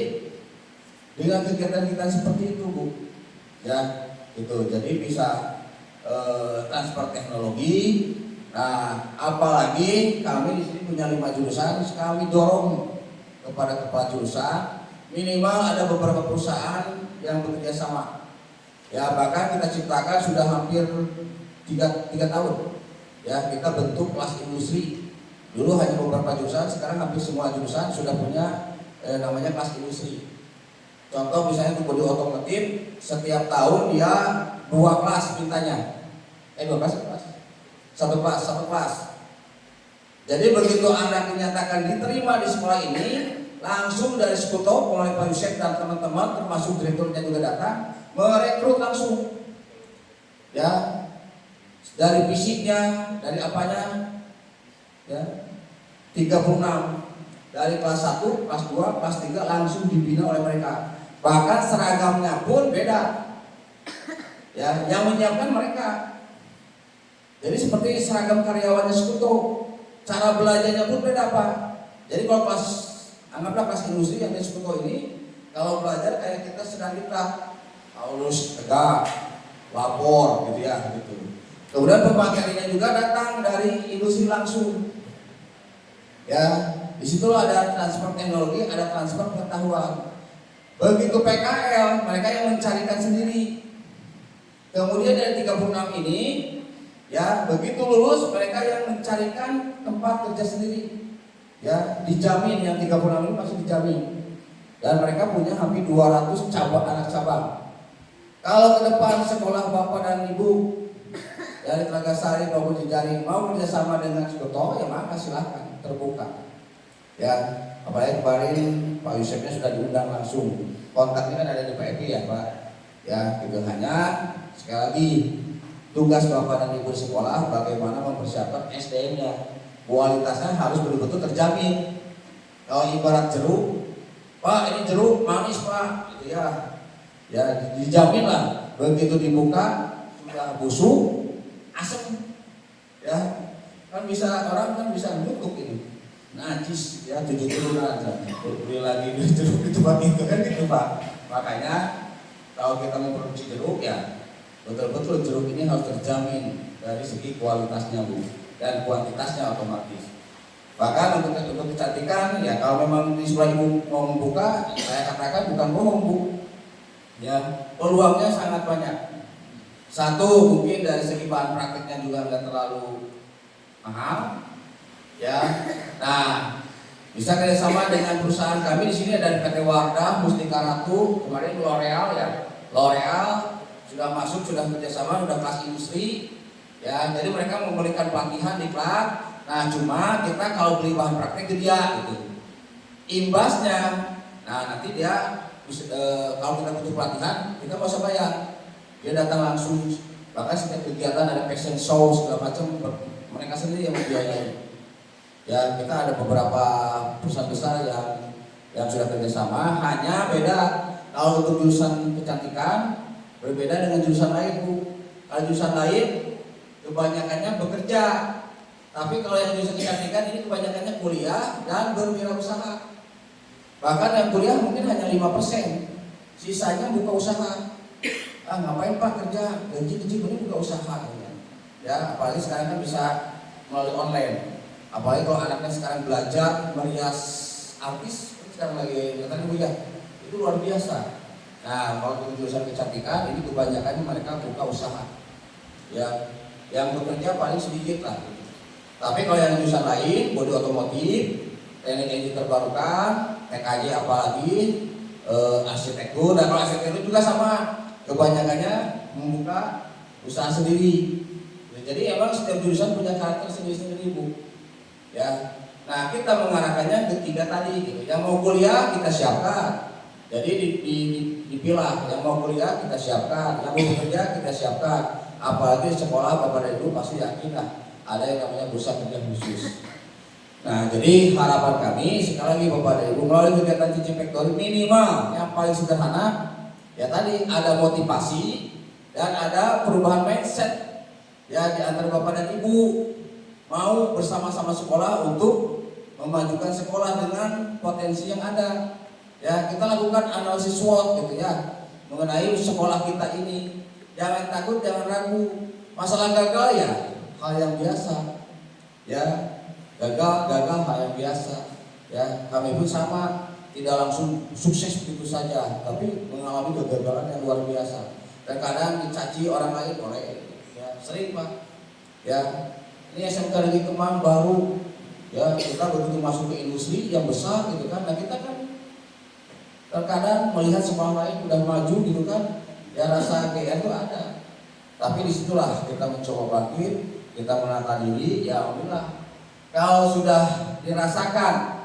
Speaker 3: dengan kegiatan kita seperti itu, Bu, ya gitu. Jadi bisa transfer teknologi. Nah, apalagi kami di sini punya 5 jurusan, kami dorong kepada kepala jurusan minimal ada beberapa perusahaan yang bekerja sama. Ya, bahkan kita ciptakan sudah hampir 3 tahun. Ya, kita bentuk kelas industri. Dulu hanya beberapa jurusan, sekarang hampir semua jurusan sudah punya namanya kelas industri. Contoh misalnya untuk bodi otomotif, setiap tahun dia 2 kelas mintanya. 2 kelas? Satu kelas. Jadi begitu anak dinyatakan diterima di sekolah ini, langsung dari Sekuto, mulai Pak Yusef dan teman-teman, termasuk direkturnya juga datang, merekrut langsung. Ya, dari fisiknya, dari apanya, ya, 36 dari kelas 1, kelas 2, kelas 3 langsung dibina oleh mereka. Bahkan seragamnya pun beda. Ya, yang menyiapkan mereka. Jadi seperti seragam karyawannya Sekuto, cara belajarnya pun beda, Pak. Jadi kalau kelas, anggaplah kelas industri yang di Sekuto ini, kalau belajar kayak kita sedang diklat, harus tegak, lapor, gitu ya, gitu. Kemudian pematerinya juga datang dari industri langsung. Ya, disitulah ada transfer teknologi, ada transfer pengetahuan. Begitu PKL, mereka yang mencarikan sendiri. Kemudian dari 36 ini, ya begitu lulus mereka yang mencarikan tempat kerja sendiri. Ya, dijamin yang 36 ini masih dijamin. Dan mereka punya hampir 200 cabang, anak cabang. Kalau ke depan sekolah Bapak dan Ibu dari Telaga Sari maupun Jejaring mau kerjasama dengan Sekuto, ya maka silahkan, terbuka. Ya, apalagi kemarin Pak Yusefnya sudah diundang langsung. Kontaknya kan ada di PMI ya, Pak. Ya, gitu. Hanya sekali lagi tugas Bapak dan Ibu sekolah bagaimana mempersiapkan SDM-nya. Kualitasnya harus betul-betul terjamin. Kalau ibarat jeruk, Pak ini jeruk manis, Pak, gitu ya. Ya, dijamin lah. Begitu dibuka sudah busuk, asam. Ya, kan bisa orang kan bisa nutup ini. Najis ya 7 turunan aja. Beli lagi beli jeruk itu Pak, itu kan gitu, Pak. Makanya kalau kita memproduksi jeruk ya betul-betul jeruk ini harus terjamin dari segi kualitasnya, Bu, dan kuantitasnya otomatis. Bahkan untuk kecantikan ya kalau memang di sekolah Ibu mau membuka, saya katakan bukan bohong, Bu. Ya, peluangnya sangat banyak. Satu, mungkin dari segi bahan prakteknya juga nggak terlalu mahal. Ya, nah bisa kerjasama dengan perusahaan kami di sini ada PT Wardah, Mustika Ratu, kemarin L'Oreal ya, L'Oreal sudah masuk, sudah kerjasama, sudah kelas industri. Ya, jadi mereka memberikan pelatihan di kelas. Nah, cuma kita kalau beli bahan praktek ke dia gitu, imbasnya, nah nanti dia kalau kita butuh pelatihan, kita nggak usah bayar, dia datang langsung. Bahkan setiap kegiatan ada fashion show segala macam, mereka sendiri yang membiayai. Ya, kita ada beberapa perusahaan besar yang sudah kerjasama. Hanya beda kalau untuk jurusan kecantikan berbeda dengan jurusan lain, Bu. Kalau jurusan lain kebanyakannya bekerja, tapi kalau yang jurusan kecantikan ini kebanyakannya kuliah dan berwirausaha. Bahkan yang kuliah mungkin hanya 5%, sisanya buka usaha. Ngapain Pak kerja, gaji ini buka usaha ya, apalagi sekarang kan bisa melalui online. Apalagi kalau anaknya sekarang belajar merias artis, sekarang lagi katanya Bu ya, itu luar biasa. Nah, kalau jurusan kecantikan ini kebanyakan mereka buka usaha, ya, yang bekerja paling sedikit lah. Tapi kalau yang jurusan lain, bodi otomotif, teknik energi terbarukan, TKJ apalagi, arsitektur, dan kalau arsitektur juga sama, kebanyakannya membuka usaha sendiri. Jadi emang setiap jurusan punya karakter sendiri-sendiri, Bu. Ya, nah kita mengarahkannya ketiga tadi, gitu. Yang mau kuliah kita siapkan. Jadi dipilah, yang mau kuliah kita siapkan, yang mau bekerja kita siapkan. Apalagi sekolah Bapak dan Ibu pasti yakin lah ada yang namanya bursa kerja khusus. Nah, jadi harapan kami sekali lagi Bapak dan Ibu melalui kegiatan Cici Factory minimal yang paling sederhana ya tadi ada motivasi dan ada perubahan mindset ya di antara Bapak dan Ibu mau bersama-sama sekolah untuk memajukan sekolah dengan potensi yang ada. Ya, kita lakukan analisis SWOT gitu ya mengenai sekolah kita ini. Jangan takut, jangan ragu. Masalah gagal ya hal yang biasa. Ya, gagal hal yang biasa. Ya, kami pun sama, tidak langsung sukses begitu saja, tapi mengalami kegagalan yang luar biasa. Terkadang dicaci orang lain oleh ya, sering Pak. Ya, ini SMK Negeri Kemang baru. Ya, kita begitu masuk ke industri yang besar gitu kan. Nah, kita kan terkadang melihat sekolah lain udah maju gitu kan, ya rasa GR itu ada. Tapi disitulah kita mencoba bangkit, kita menata diri, ya alhamdulillah. Kalau sudah dirasakan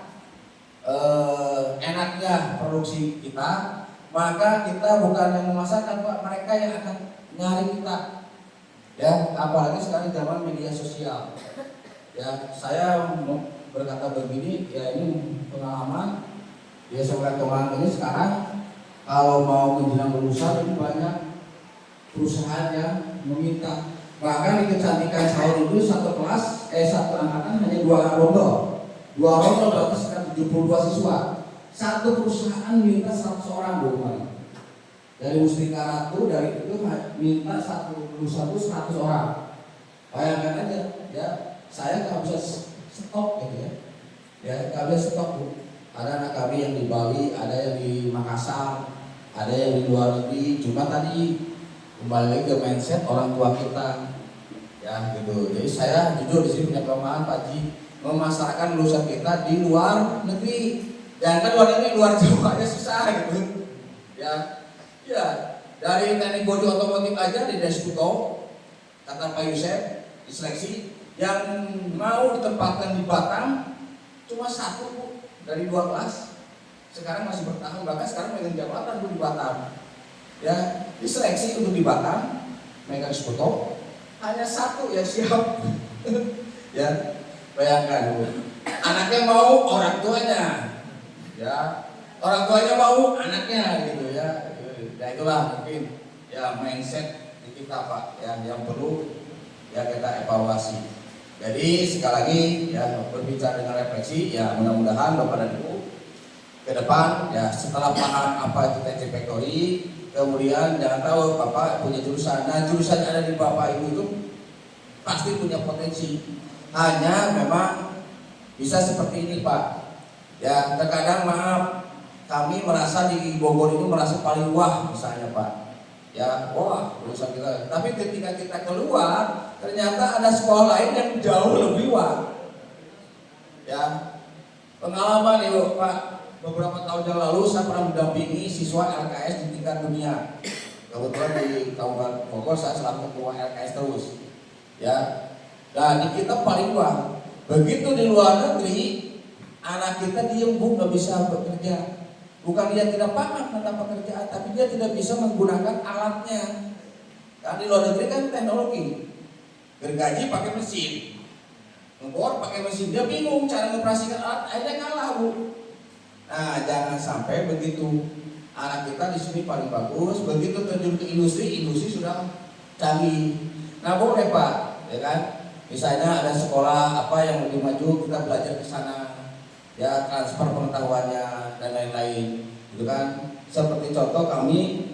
Speaker 3: enaknya produksi kita, maka kita bukan yang memasarkan Pak, mereka yang akan nyari kita. Ya, apalagi sekarang zaman media sosial. Ya, saya berkata begini, ya ini pengalaman. Ya sebenarnya Kemang ini sekarang kalau mau menjelang lulusan itu banyak perusahaan yang meminta. Bahkan di kecantikan tahun itu satu angkatan hanya 2 rondol. 2 rondol berarti sekitar 72 siswa. Satu perusahaan minta 100 orang Bu. Dari Mustika Ratu dari itu minta satu lulusan itu 100 orang. Bayangkan aja ya, saya nggak bisa stok gitu ya. Ya nggak bisa stok Bu. Ada anak kami yang di Bali, ada yang di Makassar, ada yang di luar negeri. Cuma tadi kembali lagi ke mindset orang tua kita, ya gitu. Jadi saya jujur di sini punya kelemahan Pak Ji, memasarkan lulusan kita di luar negeri. Jangan kan luar negeri, luar Jawa aja susah gitu. Ya, ya dari teknik bodi otomotif aja di Desputo, kata Pak Yusef, diseleksi yang mau ditempatkan di Batam cuma 1 Bu. Dari 2 kelas sekarang masih bertahan, bahkan sekarang megang jabatan di Batam. Ya, diseleksi untuk di Batam megang foto hanya 1 yang siap. Ya, bayangkan Bu. Anaknya mau orang tuanya. Ya, orang tuanya mau anaknya gitu ya. Ya itulah mungkin ya mindset di kita Pak ya, yang perlu ya kita evaluasi. Jadi sekali lagi ya berbicara dengan refleksi ya mudah-mudahan Bapak dan Ibu ke depan ya setelah paham apa itu TC Factory, kemudian jangan tahu Bapak punya jurusan. Nah jurusan yang ada di Bapak Ibu itu pasti punya potensi. Hanya memang bisa seperti ini Pak. Ya terkadang maaf kami merasa di Bogor itu merasa paling wah misalnya Pak. Ya, wah, urusan kita. Tapi ketika kita keluar, ternyata ada sekolah lain yang jauh lebih wah. Ya, pengalaman ya Pak, beberapa tahun yang lalu saya pernah mendampingi siswa LKS di tingkat dunia. Kebetulan di Kabupaten Bogor saya selaku ketua LKS terus. Ya, dan di kita paling wah. Begitu di luar negeri, anak kita diem Bu, nggak bisa bekerja. Bukan dia tidak paham tentang pekerjaan, tapi dia tidak bisa menggunakan alatnya. Karena di luar negeri kan teknologi, gergaji pakai mesin, ngebor pakai mesin, dia bingung cara mengoperasikan alat, akhirnya kalah Bu. Nah jangan sampai begitu. Anak kita di sini paling bagus, begitu terjun ke industri sudah canggih. Nah boleh Pak, ya kan? Misalnya ada sekolah apa yang lebih maju, kita belajar ke sana. Ya transfer pengetahuannya dan lain-lain gitu kan. Seperti contoh kami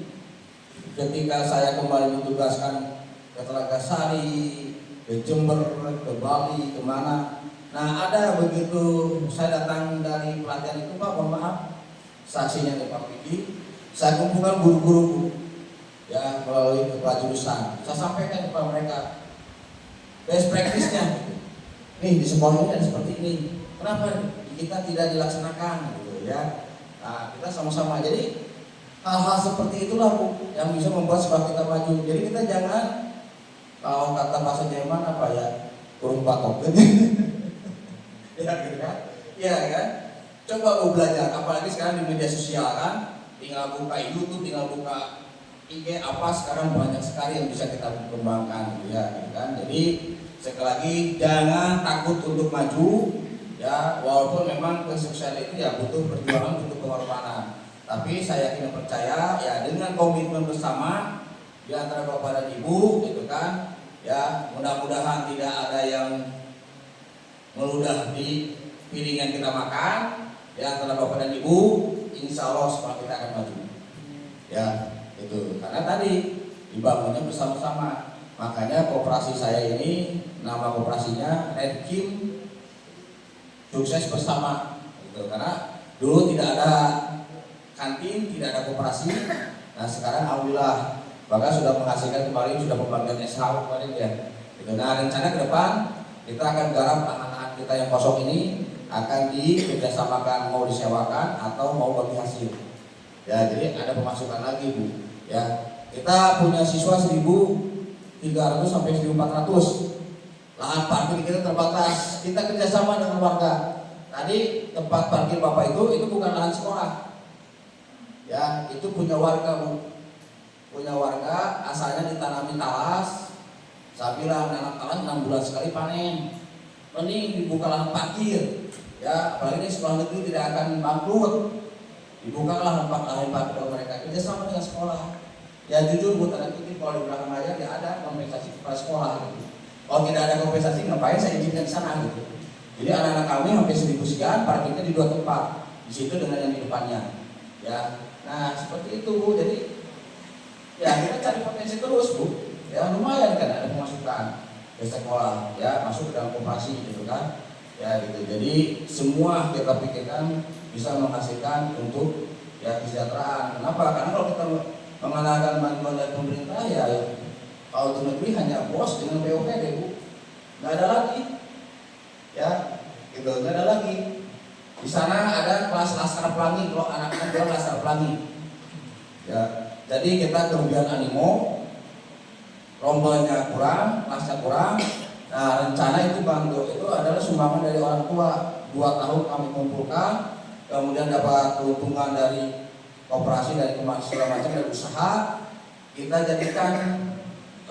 Speaker 3: ketika saya kembali ditugaskan ke Telaga Sari, ke Jember, ke Bali, kemana. Nah ada begitu saya datang dari pelatihan itu Pak, mohon maaf saksinya Pak Pidi, Saya kumpulkan guru-guru ya melalui kepala jurusan. Saya sampaikan kepada mereka best practice-nya. Nih di sekolah ini ada seperti ini. Kenapa di kita tidak dilaksanakan gitu ya? Nah, kita sama-sama. Jadi hal-hal seperti itulah Bu yang bisa membuat sekolah kita maju. Jadi kita jangan, kalau kata bahasa Jerman apa ya, kurung patok gitu. Ya gitu kan? Iya kan? Coba Bu belajar, apalagi sekarang di media sosial kan, tinggal buka YouTube, tinggal buka IG apa, sekarang banyak sekali yang bisa kita kembangkan gitu ya gitu kan. Jadi sekali lagi jangan takut untuk maju ya, walaupun memang kesuksesan itu ya butuh perjuangan, butuh pengorbanan. Tapi saya yakin dan percaya ya dengan komitmen bersama di antara Bapak dan Ibu gitu kan ya, mudah-mudahan tidak ada yang meludah di piring yang kita makan di antara Bapak dan Ibu, insya Allah sekolah kita akan maju ya itu, karena tadi dibangunnya bersama-sama. Makanya koperasi saya ini nama koperasinya Red Kim Sukses Bersama gitu, karena dulu tidak ada kantin, tidak ada koperasi. Nah sekarang alhamdulillah bahkan sudah menghasilkan, kemarin sudah pembagian SH kemarin ya gitu. Nah rencana ke depan kita akan garap lahan-lahan kita yang kosong ini akan dikerjasamakan, mau disewakan atau mau bagi hasil ya, jadi ada pemasukan lagi Bu ya. Kita punya siswa 1.300 sampai 1.400, lahan parkir kita terbatas, kita kerjasama dengan warga. Tadi tempat parkir Bapak itu bukan lahan sekolah ya, itu punya warga Bu, punya warga, asalnya ditanami talas. Saya bilang nanam talas 6 bulan sekali panen, mending dibuka lahan parkir ya, apalagi ini sekolah negeri tidak akan bangkrut. Dibukalah lahan parkir mereka kerjasama dengan sekolah ya. Jujur Bu, tanda kutip kalau di belakang layar ya ada kompensasi kepada sekolah gitu. Kalau tidak ada kompensasi ngapain saya izinkan ke sana gitu. Jadi anak-anak kami hampir 1.000 sekian parkirnya di 2 tempat, di situ dengan yang di depannya ya. Nah seperti itu Bu, jadi ya kita cari potensi terus Bu ya, lumayan kan ada pemasukan ke sekolah ya, masuk ke dalam koperasi gitu kan ya gitu. Jadi semua kita pikirkan bisa menghasilkan untuk ya kesejahteraan. Kenapa? Karena kalau kita mengandalkan bantuan dari pemerintah ya, kalau untuk negeri hanya BOS dengan BOPD Bu, nggak ada lagi ya gitu, nggak ada lagi. Di sana ada kelas Laskar Pelangi, kalau anak-anak jual Laskar Pelangi ya. Jadi kita kerugian animo, rombonnya kurang, kelasnya kurang. Nah rencana itu Bang Do itu adalah sumbangan dari orang tua. 2 tahun kami kumpulkan, kemudian dapat keuntungan dari koperasi, dari segala macam, dari usaha. Kita jadikan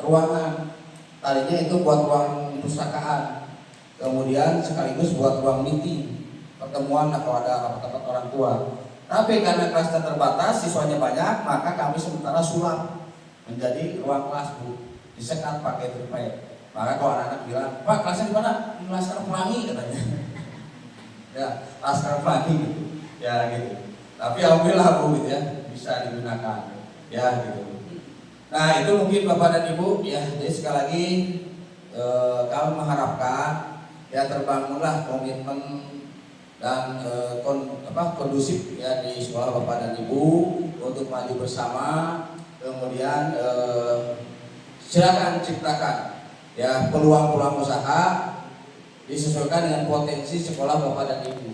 Speaker 3: ruangan, tadinya itu buat ruang perpustakaan, kemudian sekaligus buat ruang meeting, pertemuan kalau ada rapat-rapat orang tua. Tapi karena kelasnya terbatas, siswanya banyak, maka kami sementara sulap menjadi ruang kelas Bu, disekat pakai triplek. Maka kalau anak-anak bilang, Pak kelasnya di mana? Di Laskar Pelangi katanya. Ya, Laskar Pelangi gitu. Ya gitu. Tapi alhamdulillah Bu gitu ya, bisa digunakan. Ya gitu. Nah itu mungkin Bapak dan Ibu ya. Jadi sekali lagi kami mengharapkan ya terbangunlah komitmen dan kondusif ya di sekolah Bapak dan Ibu untuk maju bersama. Kemudian silakan ciptakan ya peluang-peluang usaha disesuaikan dengan potensi sekolah Bapak dan Ibu.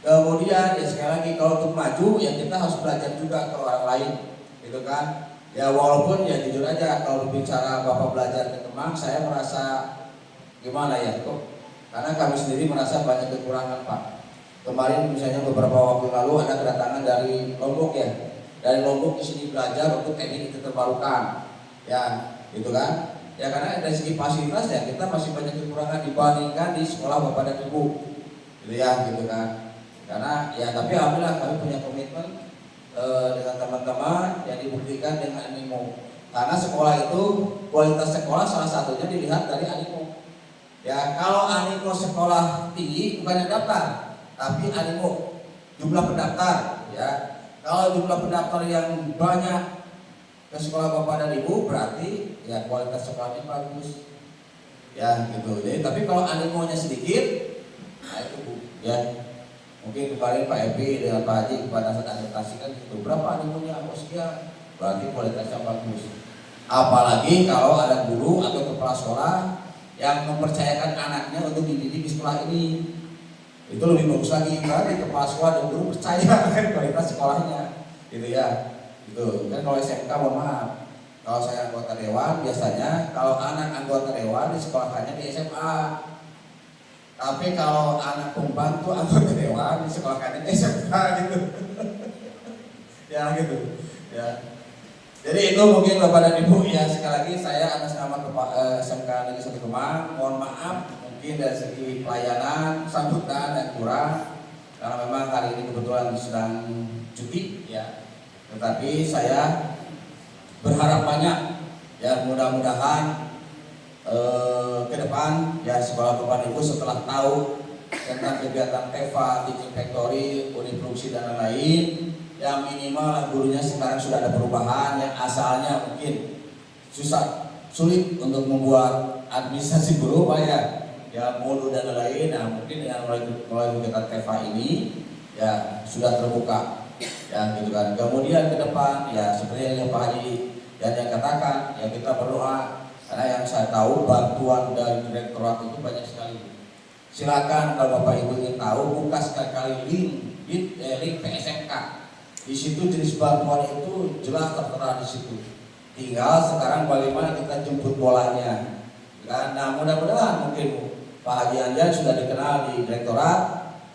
Speaker 3: Kemudian ya sekali lagi kalau untuk maju ya kita harus belajar juga ke orang lain gitu kan ya. Walaupun ya jujur aja kalau bicara Bapak belajar ke Kemang, saya merasa gimana ya kok, karena kami sendiri merasa banyak kekurangan Pak. Kemarin misalnya beberapa waktu lalu ada kedatangan dari Lombok ya, dari Lombok di sini belajar untuk teknik terbarukan ya gitu kan ya. Karena dari segi fasilitas ya kita masih banyak kekurangan dibandingkan di sekolah Bapak dan Ibu gitu ya gitu kan. Karena ya tapi alhamdulillah kami punya komitmen dengan teman-teman yang dibuktikan dengan animo. Karena sekolah itu kualitas sekolah salah satunya dilihat dari animo ya. Kalau animo sekolah tinggi bukan yang daftar, tapi animo jumlah pendaftar ya. Kalau jumlah pendaftar yang banyak ke sekolah Bapak dan Ibu berarti ya kualitas sekolahnya bagus ya gitu. Jadi tapi kalau animonya sedikit, nah itu Bu ya Mungkin kemarin Pak Epi dengan Pak Haji kepada saat adaptasi kan itu berapa animunya, oh sekian, berarti kualitasnya bagus. Apalagi kalau ada guru atau kepala sekolah yang mempercayakan anaknya untuk dididik di sekolah ini, itu lebih bagus lagi. Berarti kepala sekolah dan guru percaya kan kualitas sekolahnya, gitu ya. Gitu kan. Kalau SMK mohon maaf, kalau saya anggota dewan biasanya kalau anak anggota dewan disekolahkannya di SMA. Tapi kalau anak pembantu anggota dewan disekolahkannya di SMK gitu. Ya gitu. Ya. Jadi itu mungkin Bapak dan Ibu ya, sekali lagi saya atas nama SMK Negeri 1 Kemang mohon maaf mungkin dari segi pelayanan, sambutan dan kurang karena memang hari ini kebetulan sedang cuti ya. Tetapi saya berharap banyak ya, mudah-mudahan ke depan ya sekolah Bapak Ibu setelah tahu tentang kegiatan TEVA, Teaching Factory, unit produksi dan lain-lain, yang minimal gurunya sekarang sudah ada perubahan yang asalnya mungkin sulit untuk membuat administrasi guru Pak ya modul dan lain-lain. Nah mungkin dengan mulai kegiatan TEVA ini ya sudah terbuka ya gitu kan. Kemudian ke depan ya seperti yang Pak Haji dan yang katakan ya kita berdoa, karena yang saya tahu bantuan dari direktorat itu banyak sekali. Silakan kalau Bapak Ibu ingin tahu buka sekali-kali link PSMK. Di situ jenis bantuan itu jelas tertera di situ. Tinggal sekarang bagaimana kita jemput bolanya. Nah mudah-mudahan mungkin Pak Haji Anjan sudah dikenal di direktorat.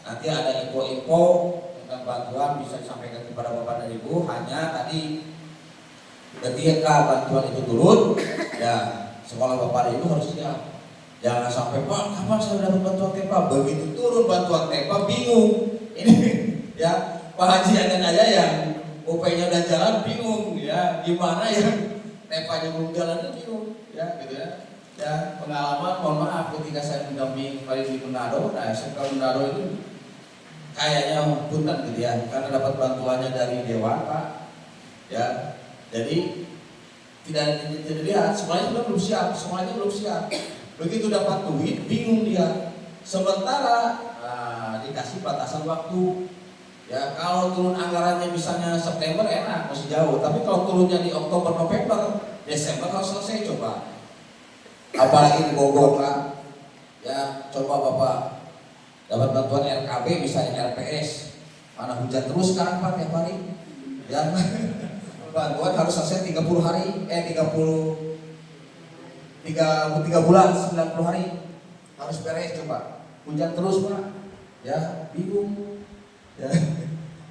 Speaker 3: Nanti ada info-info tentang bantuan bisa disampaikan kepada Bapak dan Ibu. Hanya tadi ketika bantuan itu turun, ya sekolah Bapak dan Ibu harus siap. Jangan sampai Pak, kapan saya dapat bantuan TEPA? Begitu turun bantuan TEPA bingung. Ini ya Pak Haji aja yang UP-nya udah jalan bingung ya, gimana yang TEPA-nya belum jalan bingung ya gitu ya. Ya pengalaman mohon maaf ketika saya mendampingi paling di Manado, nah SMK Manado itu kayaknya punten gitu ya, karena dapat bantuannya dari Dewan Pak ya. Jadi tidak dilihat semuanya belum siap, semuanya belum siap. Begitu dapat duit bingung dia. Sementara dikasih batasan waktu. Ya kalau turun anggarannya misalnya September enak masih jauh, tapi kalau turunnya di Oktober, November, Desember harus selesai coba. Apalagi di Bogor Pak. Ya coba Bapak dapat bantuan RKB misalnya RPS. Mana hujan terus sekarang Pak tiap hari. Ya bantuan harus selesai 30 hari, 3 bulan, 90 hari harus beres coba. Hujan terus Pak. Ya bingung. Ya,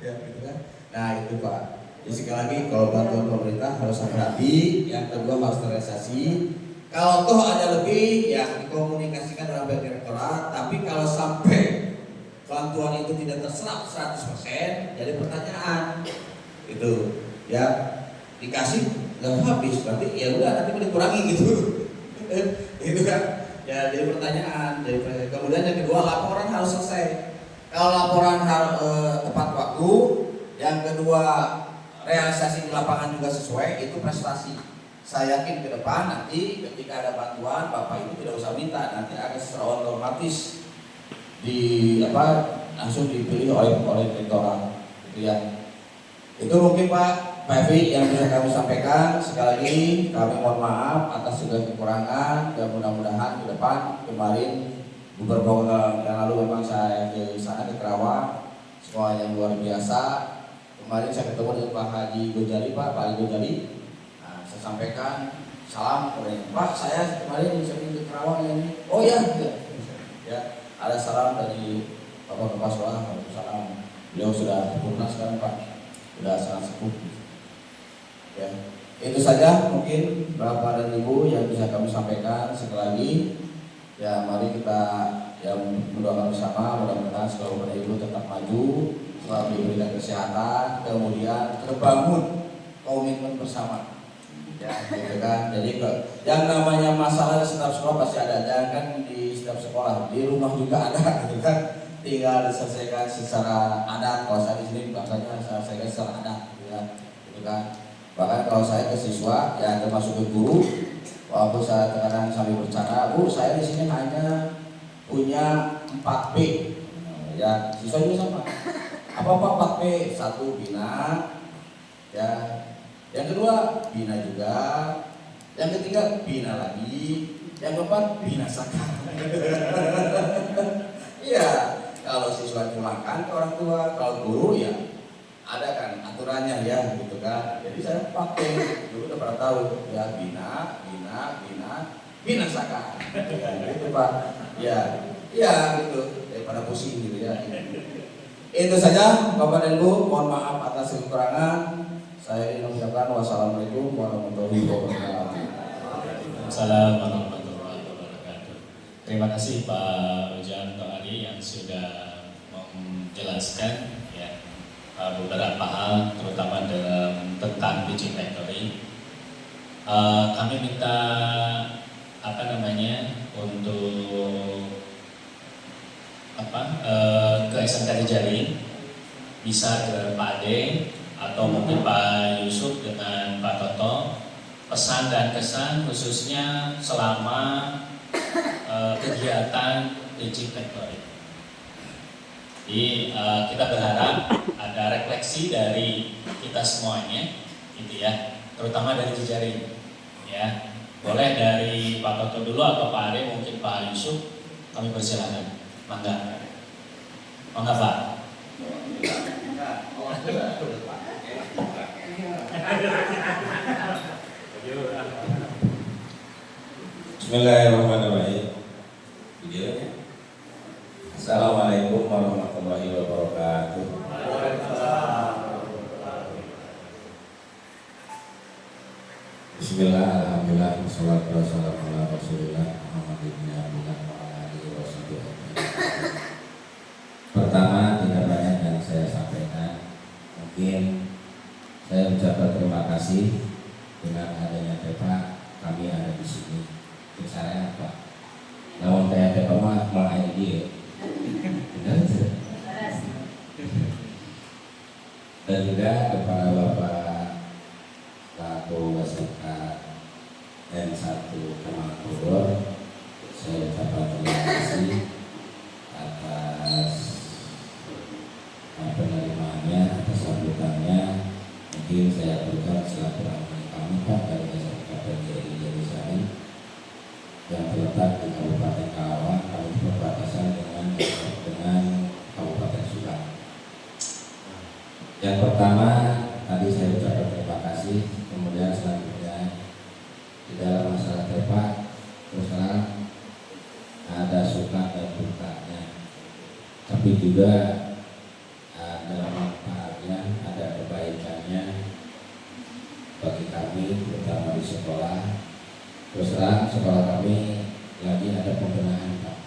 Speaker 3: ya gitu kan. Nah itu Pak. Jadi sekali lagi kalau bantuan pemerintah harus hati-hati. Yang kedua harus terrealisasi. Kalau toh ada lebih ya dikomunikasikan dalam direktorat. Tapi kalau sampai bantuan itu tidak terserap 100%, jadi pertanyaan itu ya dikasih nggak habis, berarti ya udah nanti mau dikurangi gitu. Itu kan. Ya jadi pertanyaan. Jadi, kemudian yang kedua laporan harus selesai. Kalau laporan tepat waktu, yang kedua realisasi di lapangan juga sesuai, itu prestasi. Saya yakin ke depan nanti ketika ada bantuan Bapak Ibu tidak usah minta, nanti akan secara otomatis langsung dipilih oleh direktorat, gitu ya. Itu mungkin Pak Evi yang bisa kami sampaikan. Sekali lagi kami mohon maaf atas segala kekurangan dan mudah-mudahan ke depan. Kemarin beberapa waktu yang lalu memang saya ke sana ke Kerawang, sekolah yang luar biasa. Kemarin saya ketemu dengan Pak Haji Gojali, Pak Haji Gojali. Nah, saya sampaikan salam kepada Pak, saya kemarin ke Kerawang ini. Oh ya, ya ada salam dari Bapak Kepala Sekolah. Salam. Beliau sudah sempurna sekarang Pak, sudah sangat sepuh. Ya, itu saja mungkin Bapak dan Ibu yang bisa kami sampaikan. Sekali lagi ya mari kita mendoakan bersama, mudah-mudahan sekolah Bapak Ibu tetap maju, selalu diberikan kesehatan, kemudian terbangun komitmen bersama. Ya, gitu kan. Jadi yang namanya masalah di setiap sekolah pasti ada, jangan di setiap sekolah, di rumah juga ada, gitu kan. Tinggal diselesaikan secara adat. Kalau saya di sini bahasanya selesaikan secara adat, gitu kan. Bahkan kalau saya ke siswa, ya termasuk ke guru, walaupun saya kadang sambil bercanda, Bu, saya di sini hanya punya 4B, ya siswa juga sama. Apa 4P? 1 bina, ya. Yang kedua bina juga, yang ketiga bina lagi, yang keempat binasakan. Iya, kalau siswa pulangkan ke orang tua, kalau guru ya ada kan aturannya ya gitu kan. Jadi saya pakai dulu udah pernah tahu ya binasakan. Ya, gitu Pak. Ya gitu daripada pusing gitu ya. Itu saja Bapak dan Ibu, mohon maaf atas kekurangan. Saya ingin mengucapkan wassalamualaikum warahmatullahi wabarakatuh.
Speaker 2: Assalamualaikum warahmatullahi wabarakatuh. Terima kasih Pak Wijanto Ali yang sudah menjelaskan ya beberapa hal terutama dalam tentang Bridging Factory. Kami minta untuk ke SMK Jari bisa ke Pak Ade atau mungkin Pak Yusuf dengan Pak Toto, pesan dan kesan khususnya selama kegiatan Bridging Factory. Jadi kita berharap ada refleksi dari kita semuanya, gitu ya, terutama dari Jejaring, ya. Boleh dari Pak Toto dulu atau Pak Ade, mungkin Pak Yusuf, kami persilakan. Mangga Pak.
Speaker 3: Bismillahirrahmanirrahim. Assalamualaikum warahmatullahi wabarakatuh. Bismillah, alhamdulillah, wassalatu wassalamu ala rasulillah Muhammad ibn Abdullah wa ala alihi wa sahbihi. Pertama, tidak banyak yang saya sampaikan. Mungkin saya ucapkan terima kasih dengan adanya TEPA kami ada di sini. Caranya apa? Lawan kayak TEPA mah malah dia. Benar tidak? Dan juga kepada Bapak Selaku SMK N1 Kemang Bogor, saya ucapkan terima kasih atas penerimaannya, atas sambutannya. Mungkin saya berikan silaturahmi kami Pak dari SMK PGRI Jerisari yang terletak di Kabupaten Karawang, kami berbatasan dengan Kabupaten Subang. Yang pertama tadi saya ucapkan terima kasih. Kemudian selanjutnya di dalam masalah TEPA terus terang ada suka dan dukanya, tapi juga ada manfaatnya, ada kebaikannya bagi kami terutama di sekolah. Terus terang sekolah kami lagi ada pembenahan Pak,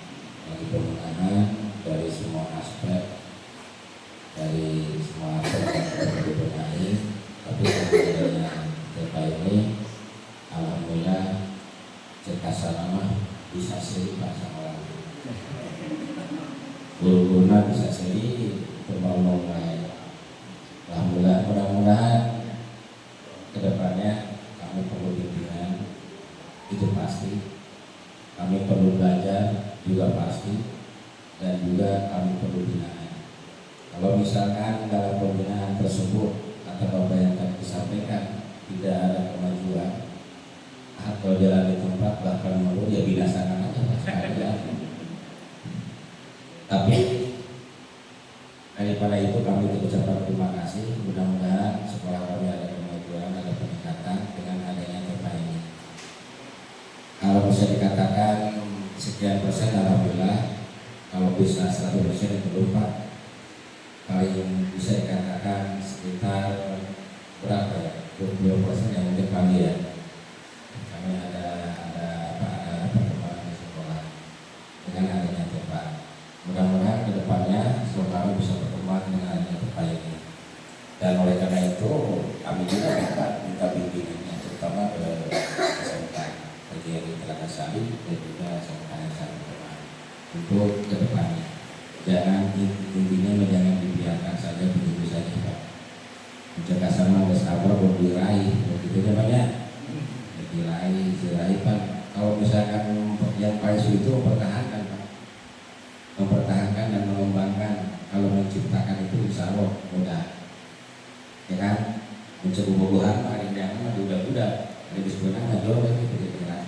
Speaker 3: lagi pembenahan dari semua aspek, dari semua aspek yang perlu dibenahi. Tapi adanya TEPA ini alhamdulillah cekasa nama bisa seri Pak sama orang guru-guruna bisa seri mulai. Alhamdulillah, mudah-mudahan kedepannya kami perlu bimbingan, itu pasti. Kami perlu belajar juga pasti, dan juga kami perlu binaan. Kalau misalkan dalam pembinaan tersebut atau apa yang tadi disampaikan tidak ada kemajuan atau jalan di tempat bahkan menurut ya binasakan aja sekalian. Tapi daripada itu kami ucapkan terima kasih. Mudah-mudahan sekolah kami ada kemajuan, ada peningkatan dengan adanya TEPA ini. Kalau bisa dikatakan sekian persen alhamdulillah. Kalau bisa 100% itu lupa. Paling bisa dikatakan sekitar berapa ya? 20% yang mungkin kami ya. Kami ada perkembangan di sekolah dengan adanya TEPA. Mudah-mudahan kedepannya sekolah kami bisa berkembang dengan adanya TEPA ini. Dan oleh karena itu kami juga minta bimbingannya terutama ke SMK PGRI Telaga Sari dan juga SMK N1 Kemang untuk kedepannya. Jangan intinya jangan dibiarkan saja begitu saja Pak. Menjaga sama bersabar berdiraih begitu namanya. Diraih Pak. Kalau misalkan yang palsu itu mempertahankan Pak, mempertahankan dan mengembangkan
Speaker 4: Mencoba-cobahan paling jangan budak-budak ada disebutkan ngajol lagi pikiran.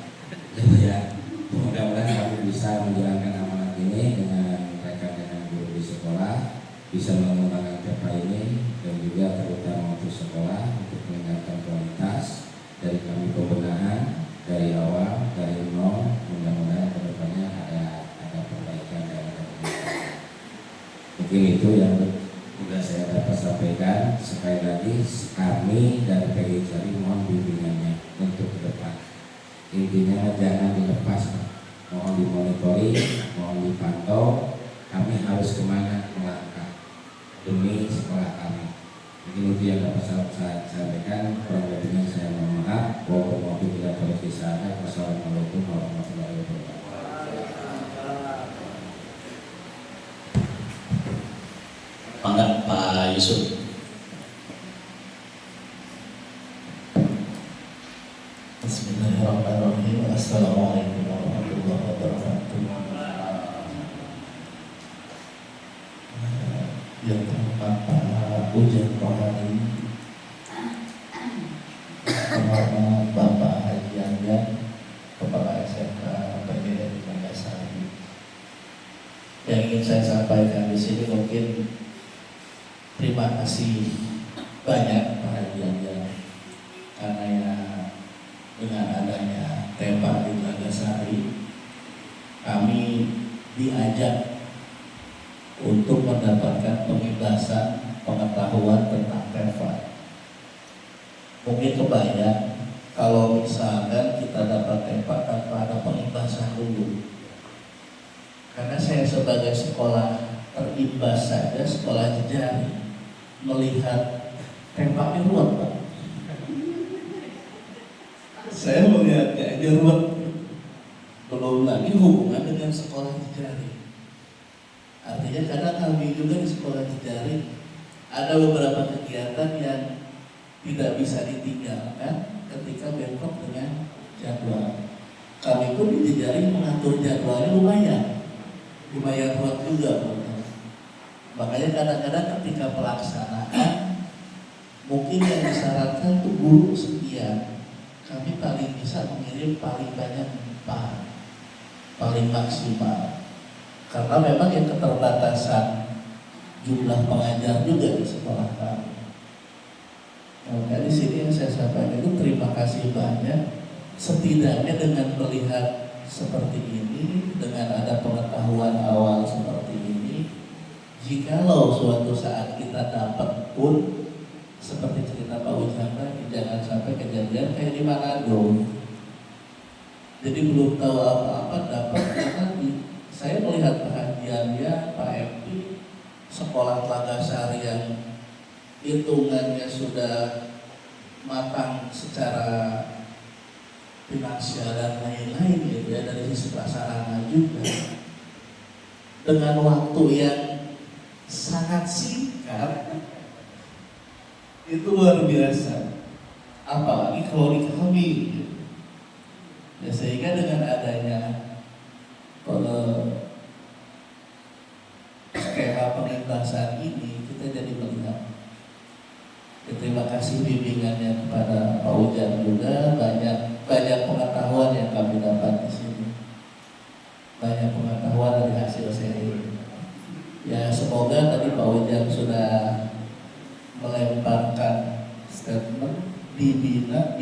Speaker 4: Ya, mudah-mudahan kami bisa menjalankan amanat ini dengan rekan-rekan guru di sekolah, bisa mengembangkan TEPA ini dan juga terutama untuk sekolah untuk meningkatkan kualitas dari kami pembenahan dari awal dari nol. Mudah-mudahan kedepannya ada perbaikan dan ada peningkatan. Mungkin itu yang sudah saya dapat sampaikan. Sekali lagi kami dari PGRI mohon bimbingannya untuk ke depan. Intinya jangan dilepas, mohon dimonitori, mohon dipantau. Kami harus kemana melangkah demi sekolah kami. Mungkin itu yang dapat saya sampaikan. Kurang lebihnya saya mohon maaf. Wassalamualaikum warahmatullahi wabarakatuh.
Speaker 2: Mangga Pak Yusuf.
Speaker 5: Bismillahirrahmanirrahim. Assalamualaikum warahmatullahi wabarakatuh. Yang terhormat Pak Ujian Rohani, terhormat Bapak Haji Anjan, Kepala SMK PGRI Manggasari. Yang ingin saya sampaikan di sini mungkin terima kasih banyak Pak Haji Anjan karena ya dengan adanya TEPA di Manggasari kami diajak untuk mendapatkan pengikhlasan pengetahuan tentang TEPA. Mungkin kebayang kalau misalkan kita dapat TEPA tanpa ada pengikhlasan dulu. Karena saya sebagai sekolah terimbas saja, sekolah jejari, melihat TEPA ini ruwet Pak. Saya melihat kayaknya ruwet. Belum lagi hubungan dengan sekolah jejari. Artinya karena kami juga di sekolah jejari ada beberapa kegiatan yang tidak bisa ditinggalkan ketika bentrok dengan jadwal. Kami pun di jejari mengatur jadwalnya lumayan ruwet juga. Makanya kadang-kadang ketika pelaksanaan mungkin yang disyaratkan itu guru sekian, kami paling bisa mengirim paling banyak 4, paling maksimal. Karena memang yang keterbatasan jumlah pengajar juga di sekolah kami. Maka di sini yang saya sampaikan itu terima kasih banyak. Setidaknya dengan melihat seperti ini, dengan ada pengetahuan awal seperti ini, jikalau suatu saat kita dapat pun seperti cerita Pak Ujang tadi, jangan sampai kejadian kayak di Manado. Jadi belum tahu apa-apa dapat tadi. Saya melihat perhatiannya Pak MP, sekolah Manggasari yang hitungannya sudah matang secara finansial dan lain-lain gitu ya, dari sisi prasarana juga, dengan waktu yang sangat singkat itu luar biasa. Apalagi kalau di kami gitu. Ya, sehingga dengan adanya skema pengikhlasan ini kita jadi melihat. Ya, terima kasih bimbingannya kepada Pak Ujan juga, banyak pengetahuan yang kami dapat di sini, banyak pengetahuan dari hasil seri. Ya semoga tadi Pak Ujan sudah melemparkan statement dibina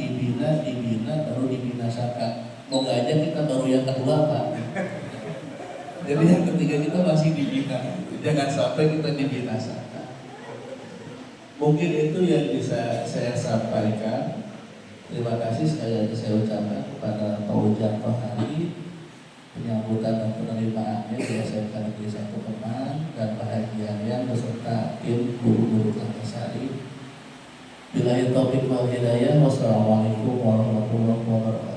Speaker 5: baru dibinasakan. Moga aja kita baru yang kedua Pak. Jadi yang ketiga kita masih dibina, jangan sampai kita dibinasakan. Mungkin itu yang bisa saya sampaikan. Terima kasih sekali lagi saya ucapkan kepada Pak Ujang Rohani, penyambutan dan penerimaannya di SMK Negeri 1 Kemang, dan Pak Haji Anjan beserta tim guru-guru Manggasari. Billahi taufiq wal hidayah. Wassalamualaikum warahmatullahi wabarakatuh.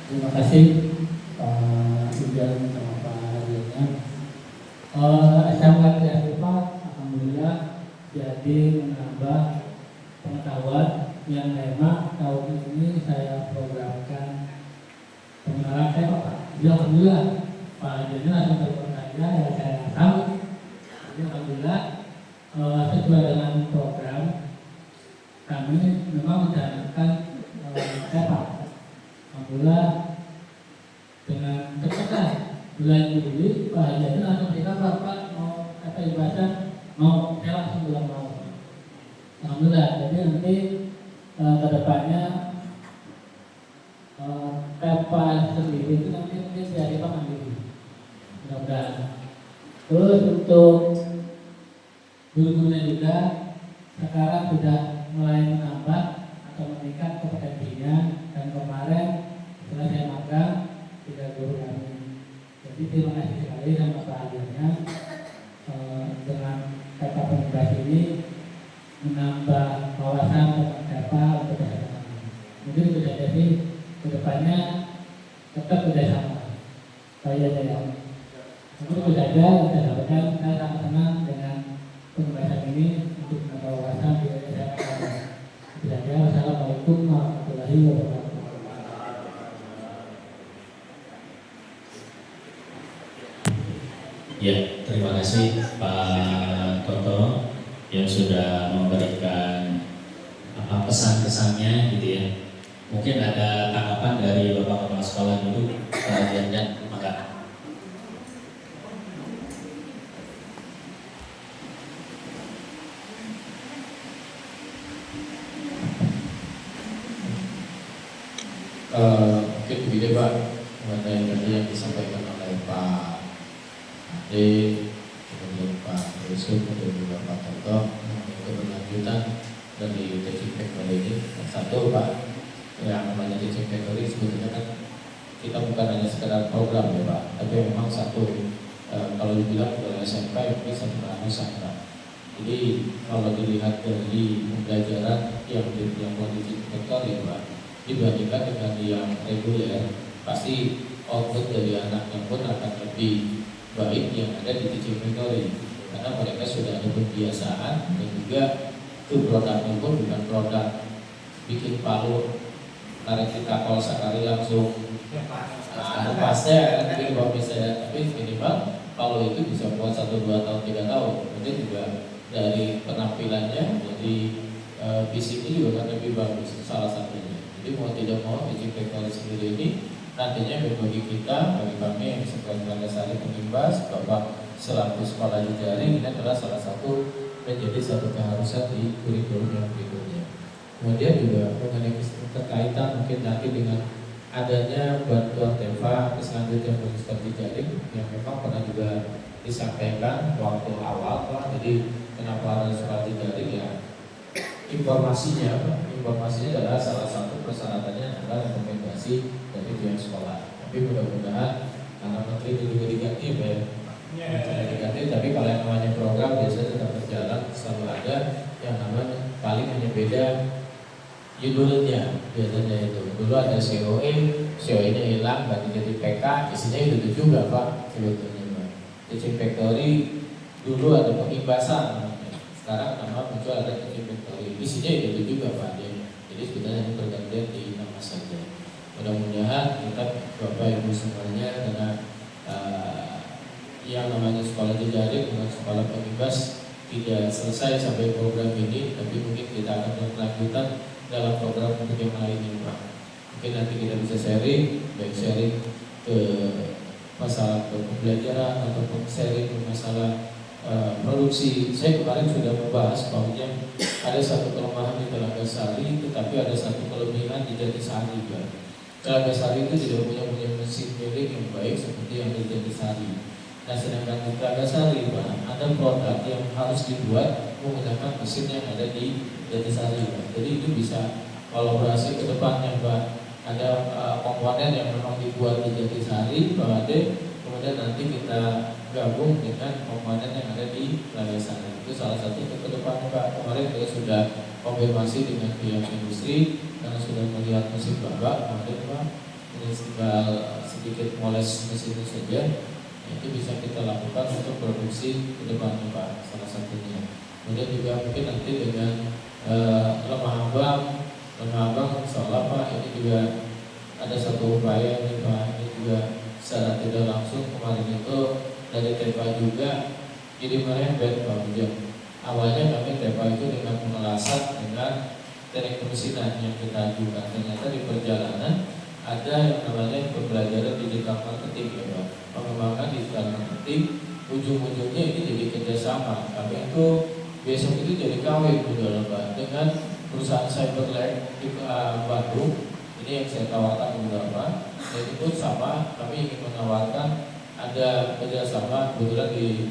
Speaker 6: Terima kasih Pak Ujian sama Pak Hajinya. SMK Negeri 1 alhamdulillah jadi menambah pengetahuan yang memang tahun ini saya programkan pengenalan saya Pak. Jadi alhamdulillah Pak Hadirnya langsung telepon saya, ya saya tahu. Jadi alhamdulillah sesuai dengan program kami memang menjalankan Pak. Alhamdulillah dengan kecepatan bulan Juli Pak Hadirnya langsung kita Pak mau kata ibadah mau saya langsung bilang mau. Alhamdulillah, jadi nanti ke depannya Pepa sendiri itu nanti mungkin dari Pak Mandiri. Mudah-mudahan. Terus untuk guru-gurunya juga sekarang sudah mulai menambah atau meningkat kompetensinya, dan kemarin setelah saya magang 3 guru kami. Jadi terima kasih sekali sama Pak Hadirnya dengan Pepa Pengintas ini menambah wawasan tentang siapa untuk kesehatan. Mungkin bisa jadi kedepannya tetap kerjasama. Saya yang mungkin bisa saja saya sampaikan, saya sangat senang dengan pembahasan ini untuk menambah wawasan di kesehatan. Bisa saja. Wassalamualaikum warahmatullahi wabarakatuh.
Speaker 2: Ya, terima kasih Pak Toto yang sudah memberikan pesan-pesannya gitu ya. Mungkin ada tanggapan dari Bapak Kepala Sekolah dulu, Pak Janjan, maka.
Speaker 1: Mungkin begini Pak, mengenai tadi yang disampaikan oleh Pak Ade, kemudian Pak Yusuf, kemudian juga Pak Toto, mengenai keberlanjutan dari teaching factory ini. Satu Pak, yang namanya teaching factory sebetulnya kan kita bukan hanya sekedar program ya Pak, tapi memang satu kalau dibilang dari SMK mungkin satu keharusan Pak. Jadi kalau dilihat dari pembelajaran yang dilakukan di teaching factory Pak, dibandingkan dengan yang reguler, pasti output dari anaknya pun akan lebih baik yang ada di teaching factory, karena mereka sudah ada kebiasaan, dan juga itu produknya pun bukan produk bikin palu tarik kita kalau sekali langsung pasnya kan kalau bisa, tapi minimal kalau itu bisa buat 1, 2 tahun, 3 tahun. Kemudian juga dari penampilannya, jadi fisiknya juga kan lebih bagus salah satunya. Jadi mau tidak mau teaching factory sendiri ini nantinya bagi kita, bagi kami yang di Sekolah Landasan Pengimbas, Bapak selaku sekolah jejaring, ini adalah salah satu menjadi satu keharusan di kurikulum yang berikutnya. Kemudian juga mengenai keterkaitan mungkin nanti dengan adanya bantuan TEFA selanjutnya untuk sekolah jejaring yang memang pernah juga disampaikan waktu awal Pak. Jadi kenapa ada sekolah jejaring ya? Informasinya adalah salah satu persyaratannya adalah rekomendasi dari pihak sekolah. Tapi mudah-mudahan karena menteri itu juga diganti diganti, tapi kalau yang namanya program biasanya tetap berjalan, selalu ada yang namanya paling hanya beda judulnya biasanya itu. Dulu ada COE-nya hilang ganti jadi PK, isinya itu juga Pak sebetulnya Pak. Teaching factory dulu ada pengimbasan, sekarang nama muncul ada teaching factory, isinya itu juga Pak. Jadi sebenarnya pergantian di nama saja. Mudah-mudahan kita Bapak Ibu semuanya dengan yang namanya sekolah jejaring dengan sekolah pengimbas tidak selesai sampai program ini, tapi mungkin kita akan berkelanjutan dalam program untuk yang lainnya Pak. Mungkin nanti kita bisa sharing, baik sharing ke masalah pembelajaran ataupun sharing ke masalah produksi. Saya kemarin sudah membahas bahwa ada satu kelemahan di Telaga Sari, tetapi ada satu kelebihan di Jatisari juga. Telaga Sari itu tidak punya mesin milik yang baik seperti yang di Jatisari. Nah, sedangkan di Telaga Sari Pak, ada produk yang harus dibuat menggunakan mesin yang ada di Jatisari Pak. Jadi itu bisa kolaborasi ke depannya Pak. Ada komponen yang memang dibuat di Jatisari Pak Ade, kemudian nanti kita gabung dengan komponen yang ada di Telaga Sari. Itu salah satu ke depannya Pak. Kemarin kita sudah konfirmasi dengan pihak industri karena sudah melihat mesin Bapak kemarin Pak. Ini tinggal sedikit moles mesinnya saja. Itu bisa kita lakukan untuk produksi ke depannya Pak, salah satunya. Kemudian juga mungkin nanti dengan lemah abang Abang, insyaallah Pak, ini juga ada satu upaya nih Pak, ini juga secara tidak langsung kemarin itu dari TEPA juga jadi merembet Pak Ujang. Awalnya kami TEPA itu dengan pengelasan dengan teknik kemesinan yang kita ajukan, ternyata di perjalanan ada yang namanya pembelajaran digital marketing ya Pak, pengembangan digital marketing, ujung-ujungnya ini jadi kerjasama. Kami itu besok itu jadi kawin gitu Pak dengan perusahaan Cyberlab di Bandung. Ini yang saya tawarkan beberapa, dan itu sama kami ingin menawarkan ada kerjasama kebetulan di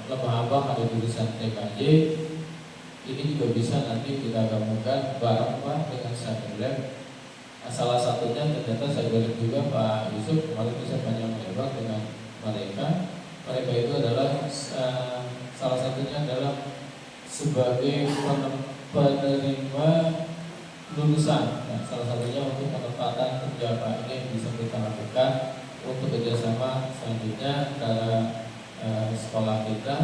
Speaker 1: Lemah Abang ada jurusan TKJ. Ini juga bisa nanti kita gabungkan bareng Pak dengan Cyberlab. Salah satunya ternyata Cyberlab juga Pak Yusuf kemarin bisa panjang lebar dengan mereka. Mereka itu adalah salah satunya adalah sebagai penerima lulusan. Nah, salah satunya untuk penempatan kerja Pak, ini yang bisa kita lakukan untuk kerjasama selanjutnya antara sekolah kita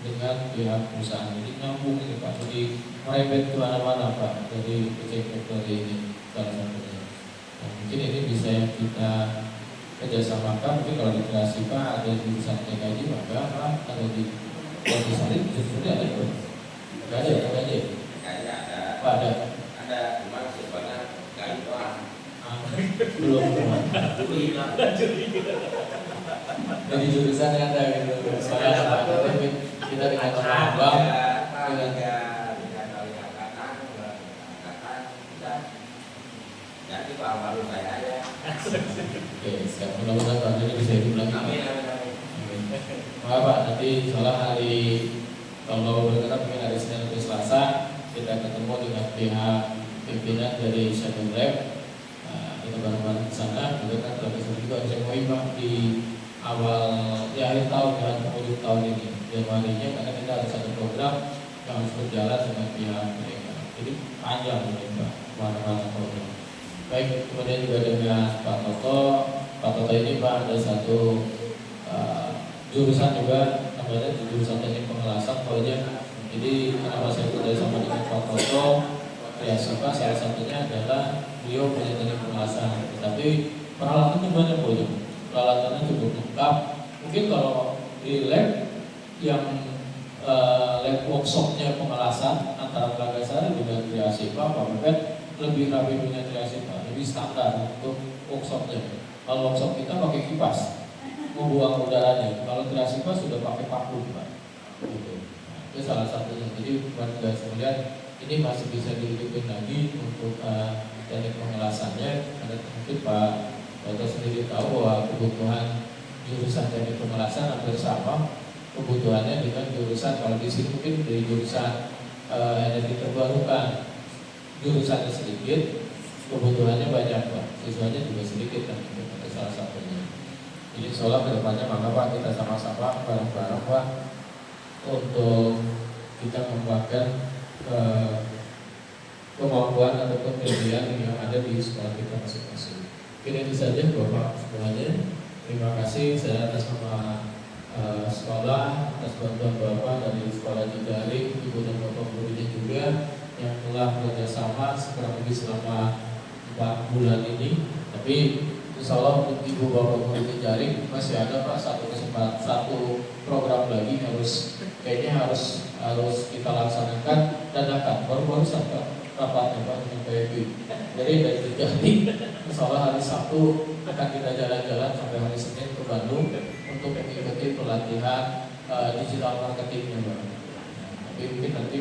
Speaker 1: dengan pihak perusahaan. Jadi nyambung ini Pak, jadi merembet ke mana-mana Pak dari project factory ini salah satunya. Nah, mungkin ini bisa yang kita kerjasamakan. Mungkin kalau di kreasi Pak ada jurusan TKJ maka Pak ada di jurusan ini justru ada Pak. Nggak ada TKJ. Pak ada.
Speaker 4: Ada cuma sebenarnya nggak doang.
Speaker 1: Belum jadi jurusan yang ada gitu. Soalnya Pak, kita dengan Abang
Speaker 4: nanti Pak baru saya aja.
Speaker 1: Oke, siap. Mudah-mudahan Pak ini bisa hidup lagi.
Speaker 4: Amin.
Speaker 1: Maka Pak, nanti soalnya hari kalau berkenan mungkin hari Senin atau Selasa kita ketemu dengan pihak pimpinan dari Cyberlab. Kita bareng-bareng ke sana. Juga kan kalau juga saya mau Pak di awal di akhir tahun dan penghujung tahun ini Januarinya, karena kita harus ada program yang harus berjalan dengan pihak mereka. Jadi panjang ini Pak, mana-mana program. Baik, kemudian juga dengan Pak Toto. Pak Toto ini Pak ada satu jurusan juga namanya jurusan teknik pengelasan pokoknya. Jadi kenapa saya kerja sama dengan Pak Toto? Ya Pak, salah satunya adalah beliau punya teknik pengelasan, tapi peralatannya banyak banyak. Peralatannya cukup lengkap. Mungkin kalau di lab yang lab workshopnya pengelasan antara Pragasari dengan Triasipa, Pak Bebet lebih rapi punya Triasipa, lebih standar untuk workshopnya. Kalau workshop kita pakai kipas, membuang udaranya. Kalau Triasipa sudah pakai vakum Pak. Gitu. Nah, itu salah satunya. Jadi warga sekalian ini masih bisa dihidupin lagi untuk teknik pengelasannya. Ada mungkin Pak Toto sendiri tahu bahwa kebutuhan jurusan teknik pengelasan hampir sama kebutuhannya dengan jurusan, kalau di sini mungkin dari jurusan energi terbarukan jurusannya sedikit, kebutuhannya banyak Pak, siswanya juga sedikit kan, itu salah satunya. Jadi seolah kedepannya maka Pak kita sama-sama bareng-bareng Pak untuk kita mengembangkan kemampuan ataupun kelebihan yang ada di sekolah kita masing-masing. Mungkin itu saja Bapak semuanya. Terima kasih saya atas nama sekolah, atas bantuan Bapak dari sekolah Jejaring, Ibu dan Bapak gurunya juga yang telah bekerjasama kurang lebih selama 4 bulan ini. Tapi insya Allah untuk Ibu Bapak guru Jejaring masih ada Pak satu program lagi kayaknya harus kita laksanakan dadakan baru sampai rapatnya Pak dengan PFB. Jadi dari Jejaring insya Allah hari Sabtu akan kita jalan-jalan sampai hari Senin ke Bandung untuk mengikuti pelatihan digital marketingnya Pak. Tapi mungkin nanti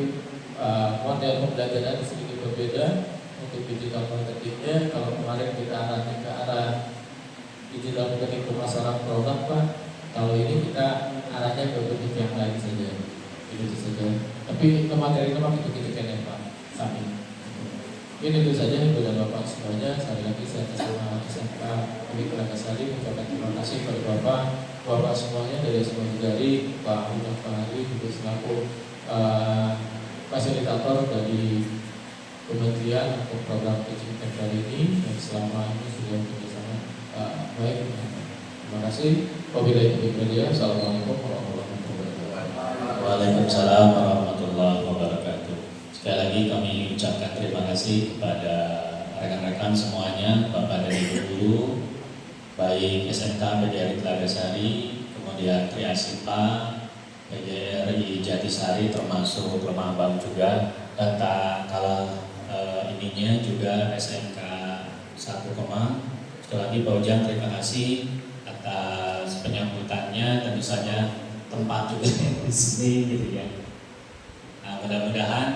Speaker 1: model pembelajaran sedikit berbeda untuk digital marketingnya. Kalau kemarin kita arahnya ke arah digital marketing pemasaran produk Pak, kalau ini kita arahnya ke bentuk yang lain saja, itu saja. Tapi materi memang itu kita kan Pak, sami. Mungkin itu saja kepada Bapak semuanya. Sekali lagi saya atas nama SMK Negeri Pragasari mengucapkan terima kasih kepada Bapak semuanya dari semua dari Pak Unang Pak Hari juga selaku fasilitator dari Kementerian untuk program teaching kali ini yang selama ini sudah bekerjasama baik. Terima kasih. Wabillahi taufiq wal hidayah. Assalamualaikum warahmatullahi wabarakatuh.
Speaker 2: Waalaikumsalam warahmatullahi wabarakatuh. Sekali lagi kami ucapkan terima kasih kepada rekan-rekan semuanya, Bapak dan Ibu guru, baik SMK PGRI Telagasari, kemudian Triasipa, PGRI Jatisari, termasuk Lemah Bang juga, dan tak kalah ininya juga SMK 1 Kemang. Sekali lagi Pak Ujang, terima kasih atas penyambutannya, tentu saja tempat juga di sini gitu ya. Nah, mudah-mudahan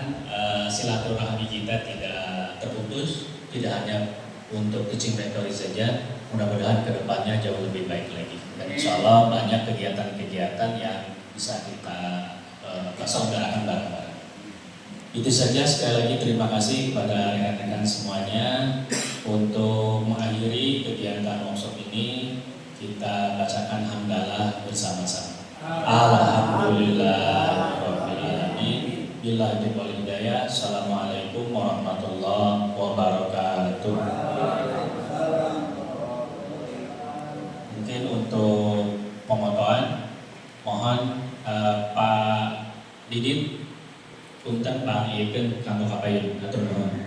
Speaker 2: silaturahmi kita tidak terputus, tidak hanya untuk Teaching Factory saja, mudah-mudahan kedepannya jauh lebih baik lagi. Dan insya Allah banyak kegiatan-kegiatan yang bisa kita selenggarakan bareng-bareng. Itu saja, sekali lagi terima kasih kepada rekan-rekan semuanya. Untuk mengakhiri kegiatan workshop ini, kita bacakan hamdalah bersama-sama. Alhamdulillahirabbil alamin. Billahi wal hidayah. Assalamualaikum warahmatullahi wabarakatuh. Mungkin untuk pemotoan, mohon Pak Didit punten Pak Iken kanggo kapayan atur nuhun.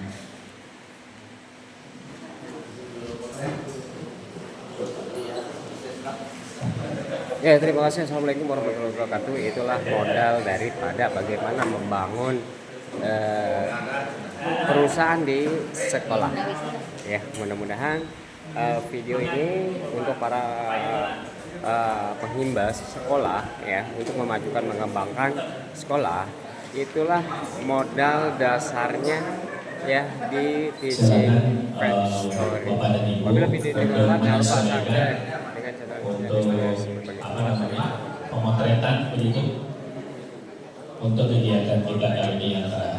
Speaker 7: Ya, terima kasih. Assalamualaikum warahmatullahi wabarakatuh. Itulah modal daripada bagaimana membangun perusahaan di sekolah. Ya, mudah-mudahan video ini untuk para penghimbas sekolah ya, untuk memajukan mengembangkan sekolah. Itulah modal dasarnya ya di Teaching Factory. Apabila video ini bermanfaat, jangan lupa subscribe dengan channel
Speaker 2: Untuk pemotretan begitu untuk kegiatan kita kali ini antara